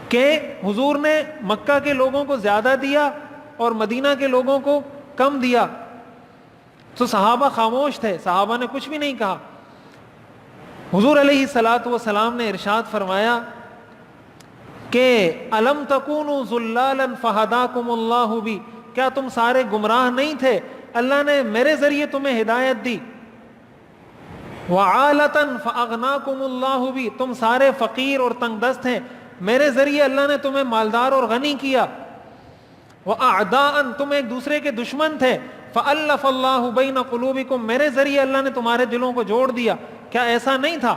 کہ حضور نے مکہ کے لوگوں کو زیادہ دیا اور مدینہ کے لوگوں کو کم دیا. تو صحابہ خاموش تھے, صحابہ نے کچھ بھی نہیں کہا. حضور علیہ الصلاۃ والسلام نے ارشاد فرمایا کہ الم تکونوا ضلالا فہداکم اللہ بی, کیا تم سارے گمراہ نہیں تھے, اللہ نے میرے ذریعے تمہیں ہدایت دی. وعالۃ فاغناکم اللہ بی, تم سارے فقیر اور تنگ دست ہیں, میرے ذریعے اللہ نے تمہیں مالدار اور غنی کیا. وَأَعْدَاءً, تم ایک دوسرے کے دشمن تھے. فَأَلَّفَ اللَّهُ بَيْنَ قُلُوبِكُمْ, میرے ذریعے اللہ نے تمہارے دلوں کو جوڑ دیا. کیا ایسا نہیں تھا؟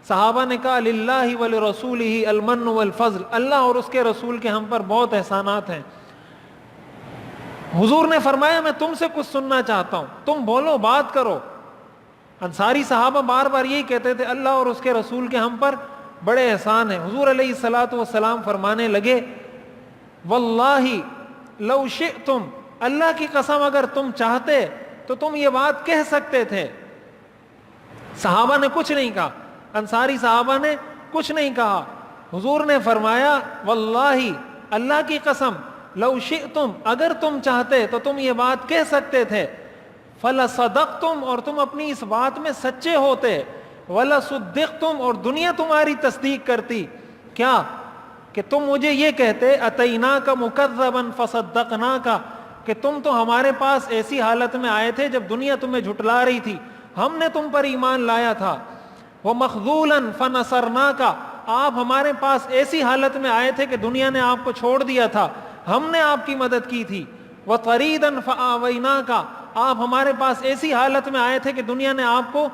صحابہ نے کہا للہ ولرسولہ المن والفضل, اللہ اور اس کے رسول کے ہم پر بہت احسانات ہیں. حضور نے فرمایا میں تم سے کچھ سننا چاہتا ہوں, تم بولو, بات کرو. انصاری صحابہ بار بار یہی کہتے تھے اللہ اور اس کے رسول کے ہم پر بڑے احسان ہیں. حضور علیہ الصلاۃ والسلام فرمانے لگے واللہ لو شئتم, اللہ کی قسم اگر تم چاہتے تو تم یہ بات کہہ سکتے تھے. صحابہ نے کچھ نہیں کہا, انصاری صحابہ نے کچھ نہیں کہا. حضور نے فرمایا واللہ, اللہ کی قسم, لو شئتم, اگر تم چاہتے تو تم یہ بات کہہ سکتے تھے. فلصدقتم, اور تم اپنی اس بات میں سچے ہوتے. ولصدقتم, اور دنیا تمہاری تصدیق کرتی. کیا کہ تم مجھے یہ کہتے اتیناک مکذبا فصدقناک, کہ تم تو ہمارے پاس ایسی حالت میں آئے تھے جب دنیا تمہیں جھٹلا رہی تھی, ہم نے تم پر ایمان لایا تھا. ومخذولا فنصرناک, آپ ہمارے پاس ایسی حالت میں آئے تھے کہ دنیا نے آپ کو چھوڑ دیا تھا, ہم نے آپ کی مدد کی تھی. وطریدا فآویناک, آپ ہمارے پاس ایسی حالت میں آئے تھے کہ دنیا نے آپ کو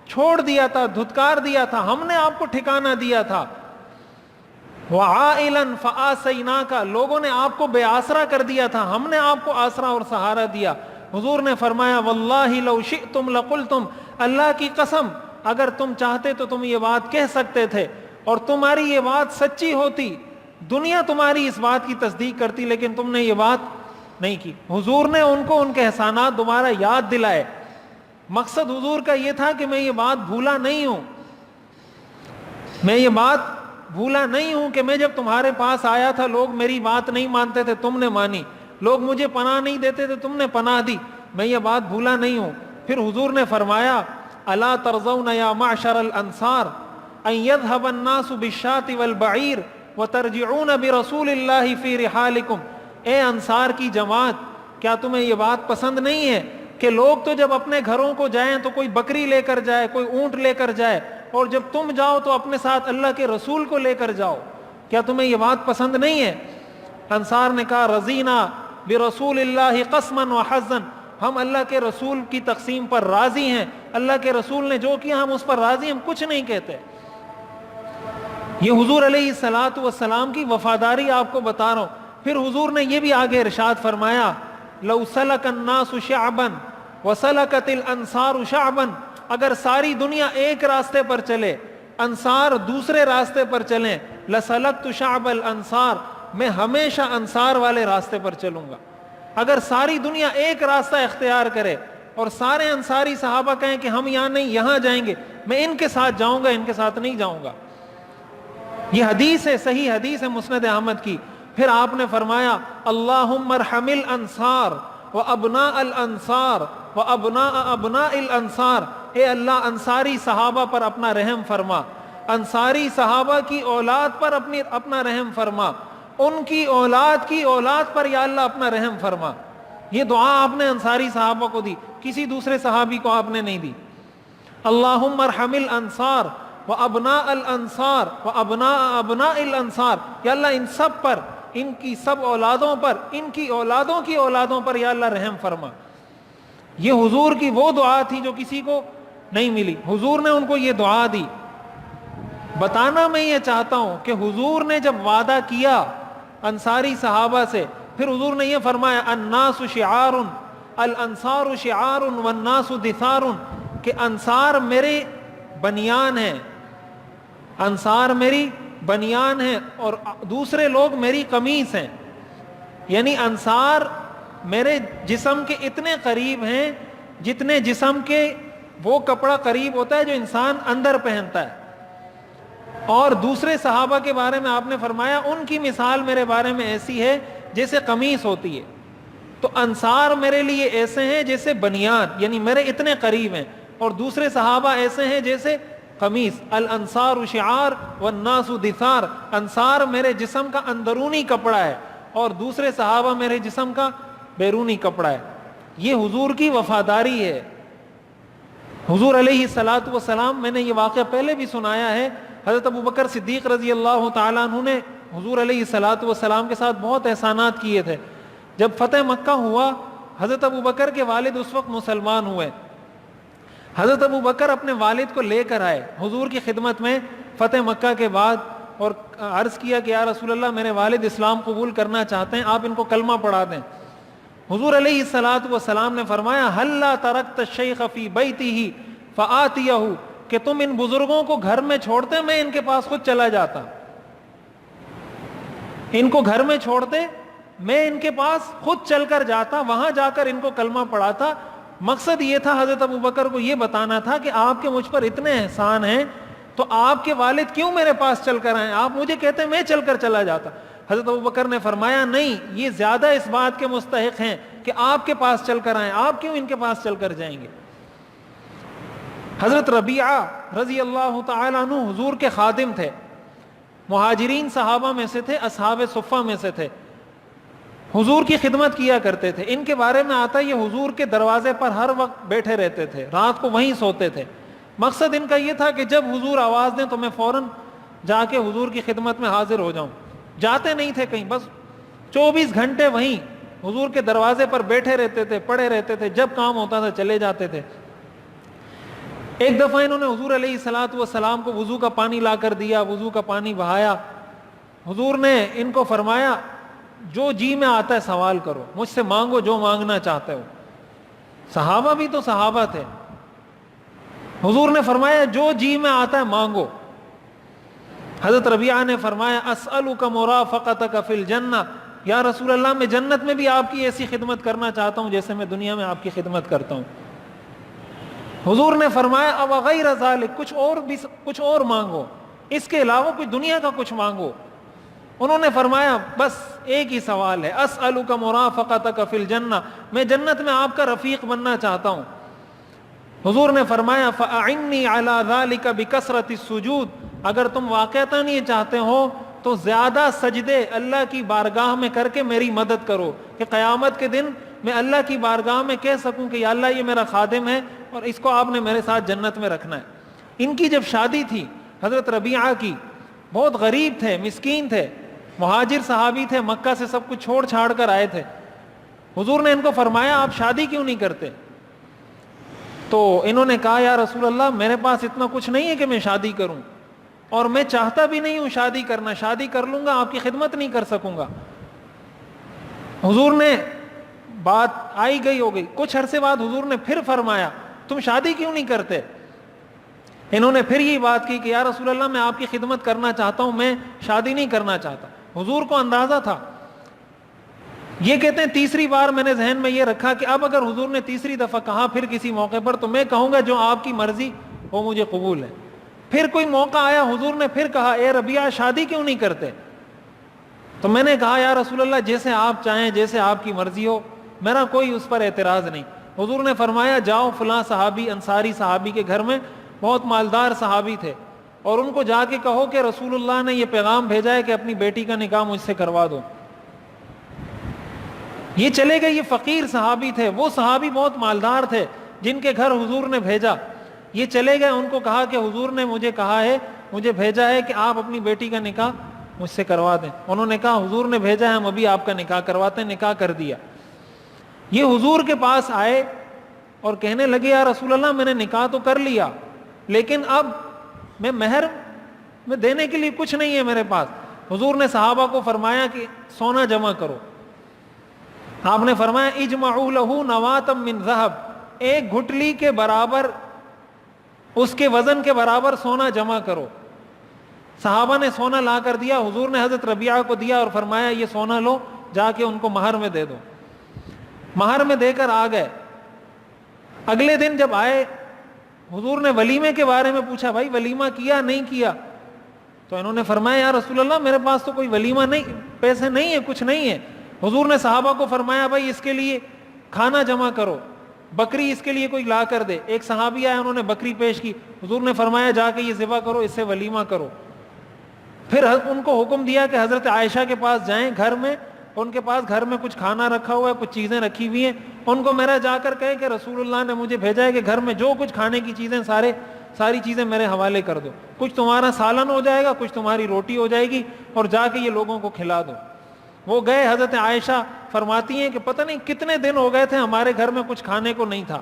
چھوڑ دیا تھا, دھتکار دیا تھا, ہم نے آپ کو ٹھکانہ دیا تھا. وعائلا فآسیناک, لوگوں نے آپ کو بے آسرا کر دیا تھا, ہم نے آپ کو آسرا اور سہارا دیا. حضور نے فرمایا واللہ لو شئتم لقلتم, اللہ کی قسم اگر تم چاہتے تو تم یہ بات کہہ سکتے تھے اور تمہاری یہ بات سچی ہوتی، دنیا تمہاری اس بات کی تصدیق کرتی، لیکن تم نے یہ بات نہیں کی۔ حضور نے ان کو ان کے احسانات دوبارہ یاد دلائے۔ مقصد حضور کا یہ تھا کہ میں یہ بات بھولا نہیں ہوں، میں یہ بات بھولا نہیں ہوں کہ میں جب تمہارے پاس آیا تھا لوگ میری بات نہیں مانتے تھے، تم نے مانی، لوگ مجھے پناہ نہیں دیتے تھے، تم نے پناہ دی، میں یہ بات بھولا نہیں ہوں۔ پھر حضور نے فرمایا الا ترضون یا معشر الانصار ان يذهب الناس بالشاة والبعير وترجعون برسول اللہ فی رحالکم، اے انصار کی جماعت، کیا تمہیں یہ بات پسند نہیں ہے کہ لوگ تو جب اپنے گھروں کو جائیں تو کوئی بکری لے کر جائے، کوئی اونٹ لے کر جائے، اور جب تم جاؤ تو اپنے ساتھ اللہ کے رسول کو لے کر جاؤ، کیا تمہیں یہ بات پسند نہیں ہے؟ انصار نے کہا رضینا برسول اللہ قسما وحظا، ہم اللہ کے رسول کی تقسیم پر راضی ہیں، اللہ کے رسول نے جو کیا ہم اس پر راضی، ہم کچھ نہیں کہتے۔ یہ حضور علیہ الصلاۃ والسلام کی وفاداری آپ کو بتا رہا ہوں۔ پھر حضور نے یہ بھی آگے ارشاد فرمایا لو سلک الناس شعبا وسلکت الانصار شعبا، اگر ساری دنیا ایک راستے پر چلے، انصار دوسرے راستے پر چلیں، لسلکت شعب الانصار، میں ہمیشہ انصار والے راستے پر چلوں گا۔ اگر ساری دنیا ایک راستہ اختیار کرے اور سارے انصاری صحابہ کہیں کہ ہم یہاں نہیں یہاں جائیں گے، میں ان کے ساتھ جاؤں گا، ان کے ساتھ نہیں جاؤں گا۔ یہ حدیث ہے، صحیح حدیث ہے مسند احمد کی۔ پھر آپ نے فرمایا اللہم ارحم الانصار وابناء الانصار وابناء ابناء الانصار، اے اللہ انصاری صحابہ پر اپنا رحم فرما، انصاری صحابہ کی اولاد پر اپنا رحم فرما، ان کی اولاد پر یا اللہ اپنا رحم فرما۔ یہ دعا آپ نے انصاری صحابہ کو دی، کسی دوسرے صحابی کو آپ نے نہیں دی۔ اللہم ارحم الانصار وابناء الانصار وابناء ابناء الانصار، یا اللہ ان سب پر، ان کی سب اولادوں پر، ان کی اولادوں کی اولادوں پر یا اللہ رحم فرما۔ یہ حضور کی وہ دعا تھی جو کسی کو نہیں ملی، حضور نے ان کو یہ دعا دی۔ بتانا میں یہ چاہتا ہوں کہ حضور نے جب وعدہ کیا انصاری صحابہ سے، پھر حضور نے یہ فرمایا الناس شعار الانصار شعار والناس دثار، کہ انصار میرے بنیان ہیں، انصار میری بنیان ہیں اور دوسرے لوگ میری قمیص ہیں، یعنی انصار میرے جسم کے اتنے قریب ہیں جتنے جسم کے وہ کپڑا قریب ہوتا ہے جو انسان اندر پہنتا ہے۔ اور دوسرے صحابہ کے بارے میں آپ نے فرمایا ان کی مثال میرے بارے میں ایسی ہے جیسے قمیص ہوتی ہے۔ تو انصار میرے لیے ایسے ہیں جیسے بنیان، یعنی میرے اتنے قریب ہیں، اور دوسرے صحابہ ایسے ہیں جیسے قمیص۔ الانصار شعار والناس دثار، انصار میرے جسم کا اندرونی کپڑا ہے اور دوسرے صحابہ میرے جسم کا بیرونی کپڑا ہے۔ یہ حضور کی وفاداری ہے۔ حضور علیہ الصلاۃ والسلام، میں نے یہ واقعہ پہلے بھی سنایا ہے، حضرت ابوبکر صدیق رضی اللہ تعالیٰ عنہ نے حضور علیہ الصلاۃ والسلام کے ساتھ بہت احسانات کیے تھے۔ جب فتح مکہ ہوا، حضرت ابوبکر کے والد اس وقت مسلمان ہوئے۔ حضرت ابوبکر اپنے والد کو لے کر آئے حضور کی خدمت میں فتح مکہ کے بعد، اور عرض کیا کہ یا رسول اللہ میرے والد اسلام قبول کرنا چاہتے ہیں، آپ ان کو کلمہ پڑھا دیں۔ حضور علیہ الصلاۃ والسلام نے فرمایا ہلا ترکت الشیخ فی بیتہ فآتیہ، کہ تم ان بزرگوں کو گھر میں چھوڑتے، میں ان کے پاس خود چلا جاتا، ان کو گھر میں چھوڑتے، میں ان کے پاس خود چل کر جاتا، وہاں جا کر ان کو کلمہ پڑھاتا۔ مقصد یہ تھا حضرت ابوبکر کو یہ بتانا تھا کہ آپ کے مجھ پر اتنے احسان ہیں تو آپ کے والد کیوں میرے پاس چل کر آئیں، آپ مجھے کہتے میں چل کر چلا جاتا۔ حضرت ابوبکر نے فرمایا نہیں، یہ زیادہ اس بات کے مستحق ہیں کہ آپ کے پاس چل کر آئیں، آپ کیوں ان کے پاس چل کر جائیں گے۔ حضرت ربیعہ رضی اللہ تعالیٰ عنہ حضور کے خادم تھے، مہاجرین صحابہ میں سے تھے، اصحاب صفہ میں سے تھے، حضور کی خدمت کیا کرتے تھے۔ ان کے بارے میں آتا ہے یہ حضور کے دروازے پر ہر وقت بیٹھے رہتے تھے، رات کو وہیں سوتے تھے۔ مقصد ان کا یہ تھا کہ جب حضور آواز دیں تو میں فوراً جا کے حضور کی خدمت میں حاضر ہو جاؤں۔ جاتے نہیں تھے کہیں، بس 24 گھنٹے وہیں حضور کے دروازے پر بیٹھے رہتے تھے، پڑے رہتے تھے، جب کام ہوتا تھا چلے جاتے تھے۔ ایک دفعہ انہوں نے حضور علیہ الصلاۃ والسلام کو وضو کا پانی لا کر دیا، وضو کا پانی بہایا۔ حضور نے ان کو فرمایا جو جی میں آتا ہے سوال کرو، مجھ سے مانگو جو مانگنا چاہتے ہو۔ صحابہ بھی تو صحابہ تھے، حضور نے فرمایا جو جی میں آتا ہے مانگو. حضرت ربیعہ نے فرمایا اسألک مرافقتک فی الجنہ، یا رسول اللہ میں جنت میں بھی آپ کی ایسی خدمت کرنا چاہتا ہوں جیسے میں دنیا میں آپ کی خدمت کرتا ہوں. حضور نے فرمایا اب غیر ذالک، کچھ اور مانگو، اس کے علاوہ کوئی دنیا کا کچھ مانگو. انہوں نے فرمایا بس ایک ہی سوال ہے، اسألک مرافقتک فی الجنہ، میں جنت میں آپ کا رفیق بننا چاہتا ہوں. حضور نے فرمایا فأعنی علی ذالک بکثرۃ السجود، اگر تم واقعتاً یہ چاہتے ہو تو زیادہ سجدے اللہ کی بارگاہ میں کر کے میری مدد کرو، کہ قیامت کے دن میں اللہ کی بارگاہ میں کہہ سکوں کہ یا اللہ یہ میرا خادم ہے اور اس کو آپ نے میرے ساتھ جنت میں رکھنا ہے. ان کی جب شادی تھی حضرت ربیعہ کی، بہت غریب تھے، مسکین تھے، مہاجر صحابی تھے، مکہ سے سب کچھ چھوڑ چھاڑ کر آئے تھے. حضور نے ان کو فرمایا آپ شادی کیوں نہیں کرتے؟ تو انہوں نے کہا یا رسول اللہ میرے پاس اتنا کچھ نہیں ہے کہ میں شادی کروں، اور میں چاہتا بھی نہیں ہوں شادی کرنا، شادی کر لوں گا آپ کی خدمت نہیں کر سکوں گا. حضور نے بات آئی گئی ہو گئی، کچھ عرصے بعد حضور نے پھر فرمایا تم شادی کیوں نہیں کرتے؟ انہوں نے پھر یہ بات کی کہ یا رسول اللہ میں آپ کی خدمت کرنا چاہتا ہوں، میں شادی نہیں کرنا چاہتا. حضور کو اندازہ تھا. یہ کہتے ہیں تیسری بار میں نے ذہن میں یہ رکھا کہ اب اگر حضور نے تیسری دفعہ کہا پھر کسی موقع پر تو میں کہوں گا جو آپ کی مرضی وہ مجھے قبول ہے. پھر کوئی موقع آیا حضور نے پھر کہا اے ربیعہ شادی کیوں نہیں کرتے؟ تو میں نے کہا یا رسول اللہ جیسے آپ چاہیں، جیسے آپ کی مرضی ہو، میرا کوئی اس پر اعتراض نہیں. حضور نے فرمایا جاؤ فلاں صحابی انصاری صحابی کے گھر میں، بہت مالدار صحابی تھے، اور ان کو جا کے کہو کہ رسول اللہ نے یہ پیغام بھیجا ہے کہ اپنی بیٹی کا نکاح مجھ سے کروا دو. یہ چلے گئے، یہ فقیر صحابی تھے، وہ صحابی بہت مالدار تھے جن کے گھر حضور نے بھیجا. یہ چلے گئے، ان کو کہا کہ حضور نے مجھے کہا ہے، مجھے بھیجا ہے کہ آپ اپنی بیٹی کا نکاح مجھ سے کروا دیں. انہوں نے کہا حضور نے بھیجا ہے، ہم ابھی آپ کا نکاح کرواتے ہیں. نکاح کر دیا. یہ حضور کے پاس آئے اور کہنے لگے یا رسول اللہ میں نے نکاح تو کر لیا لیکن اب میں مہر میں دینے کے لیے کچھ نہیں ہے میرے پاس. حضور نے صحابہ کو فرمایا کہ سونا جمع کرو. آپ نے فرمایا اجمعوا لہ نواۃ من ذہب، ایک گھٹلی کے برابر، اس کے وزن کے برابر سونا جمع کرو. صحابہ نے سونا لا کر دیا. حضور نے حضرت ربیعہ کو دیا اور فرمایا یہ سونا لو، جا کے ان کو مہر میں دے دو. مہر میں دے کر آ گئے. اگلے دن جب آئے حضور نے ولیمے کے بارے میں پوچھا، بھائی ولیمہ کیا نہیں کیا؟ تو انہوں نے فرمایا یا رسول اللہ میرے پاس تو کوئی ولیمہ نہیں، پیسے نہیں ہے، کچھ نہیں ہے. حضور نے صحابہ کو فرمایا بھائی اس کے لیے کھانا جمع کرو، بکری اس کے لیے کوئی لا کر دے. ایک صحابی آیا، انہوں نے بکری پیش کی. حضور نے فرمایا جا کے یہ ذبح کرو، اس سے ولیمہ کرو. پھر ان کو حکم دیا کہ حضرت عائشہ کے پاس جائیں گھر میں، ان کے پاس گھر میں کچھ کھانا رکھا ہوا ہے، کچھ چیزیں رکھی ہوئی ہیں، ان کو میرا جا کر کہے کہ رسول اللہ نے مجھے بھیجا ہے کہ گھر میں جو کچھ کھانے کی چیزیں ساری چیزیں میرے حوالے کر دو. کچھ تمہارا سالن ہو جائے گا، کچھ تمہاری روٹی ہو جائے گی، اور جا کے یہ لوگوں کو کھلا دو. وہ گئے. حضرت عائشہ فرماتی ہیں کہ پتہ نہیں کتنے دن ہو گئے تھے ہمارے گھر میں کچھ کھانے کو نہیں تھا،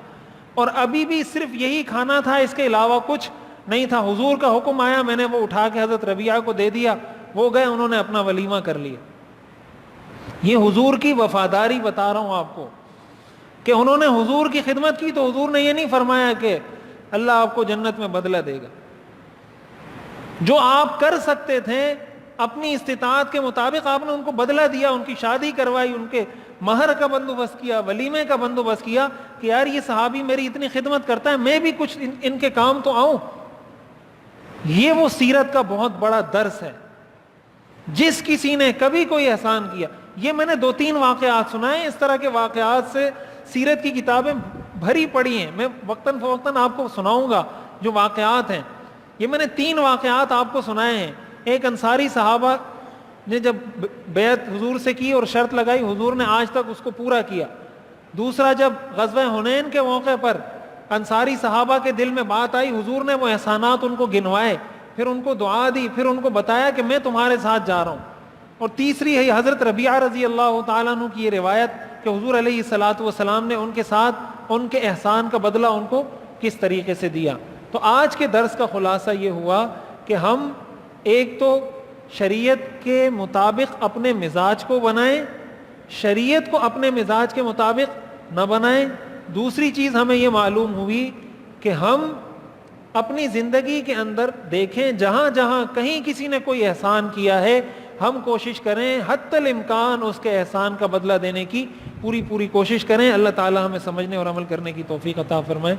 اور ابھی بھی صرف یہی کھانا تھا، اس کے علاوہ کچھ نہیں تھا. حضور کا حکم آیا، میں نے وہ اٹھا کے حضرت ربیعہ کو دے دیا. وہ گئے، انہوں نے اپنا ولیمہ کر لیا. یہ حضور کی وفاداری بتا رہا ہوں آپ کو کہ انہوں نے حضور کی خدمت کی. تو حضور نے یہ نہیں فرمایا کہ اللہ آپ کو جنت میں بدلہ دے گا. جو آپ کر سکتے تھے اپنی استطاعت کے مطابق آپ نے ان کو بدلہ دیا، ان کی شادی کروائی، ان کے مہر کا بندوبست کیا، ولیمے کا بندوبست کیا کہ یار یہ صحابی میری اتنی خدمت کرتا ہے، میں بھی کچھ ان کے کام تو آؤں. یہ وہ سیرت کا بہت بڑا درس ہے. جس کسی نے کبھی کوئی احسان کیا، یہ میں نے 2-3 واقعات سنائے، اس طرح کے واقعات سے سیرت کی کتابیں بھری پڑی ہیں. میں وقتاً فوقتاً آپ کو سناؤں گا جو واقعات ہیں. یہ میں نے 3 واقعات آپ کو سنائے ہیں. ایک انصاری صحابہ نے جب بیعت حضور سے کی اور شرط لگائی، حضور نے آج تک اس کو پورا کیا. دوسرا، جب غزوہ حنین کے موقع پر انصاری صحابہ کے دل میں بات آئی، حضور نے وہ احسانات ان کو گنوائے، پھر ان کو دعا دی، پھر ان کو بتایا کہ میں تمہارے ساتھ جا رہا ہوں. اور تیسری ہے حضرت ربیعہ رضی اللہ تعالیٰ عنہ کی یہ روایت کہ حضور علیہ الصلوۃ والسلام نے ان کے ساتھ ان کے احسان کا بدلہ ان کو کس طریقے سے دیا. تو آج کے درس کا خلاصہ یہ ہوا کہ ہم ایک تو شریعت کے مطابق اپنے مزاج کو بنائیں، شریعت کو اپنے مزاج کے مطابق نہ بنائیں. دوسری چیز ہمیں یہ معلوم ہوئی کہ ہم اپنی زندگی کے اندر دیکھیں جہاں جہاں کہیں کسی نے کوئی احسان کیا ہے ہم کوشش کریں حتی الامکان اس کے احسان کا بدلہ دینے کی پوری کوشش کریں. اللہ تعالی ہمیں سمجھنے اور عمل کرنے کی توفیق عطا فرمائے.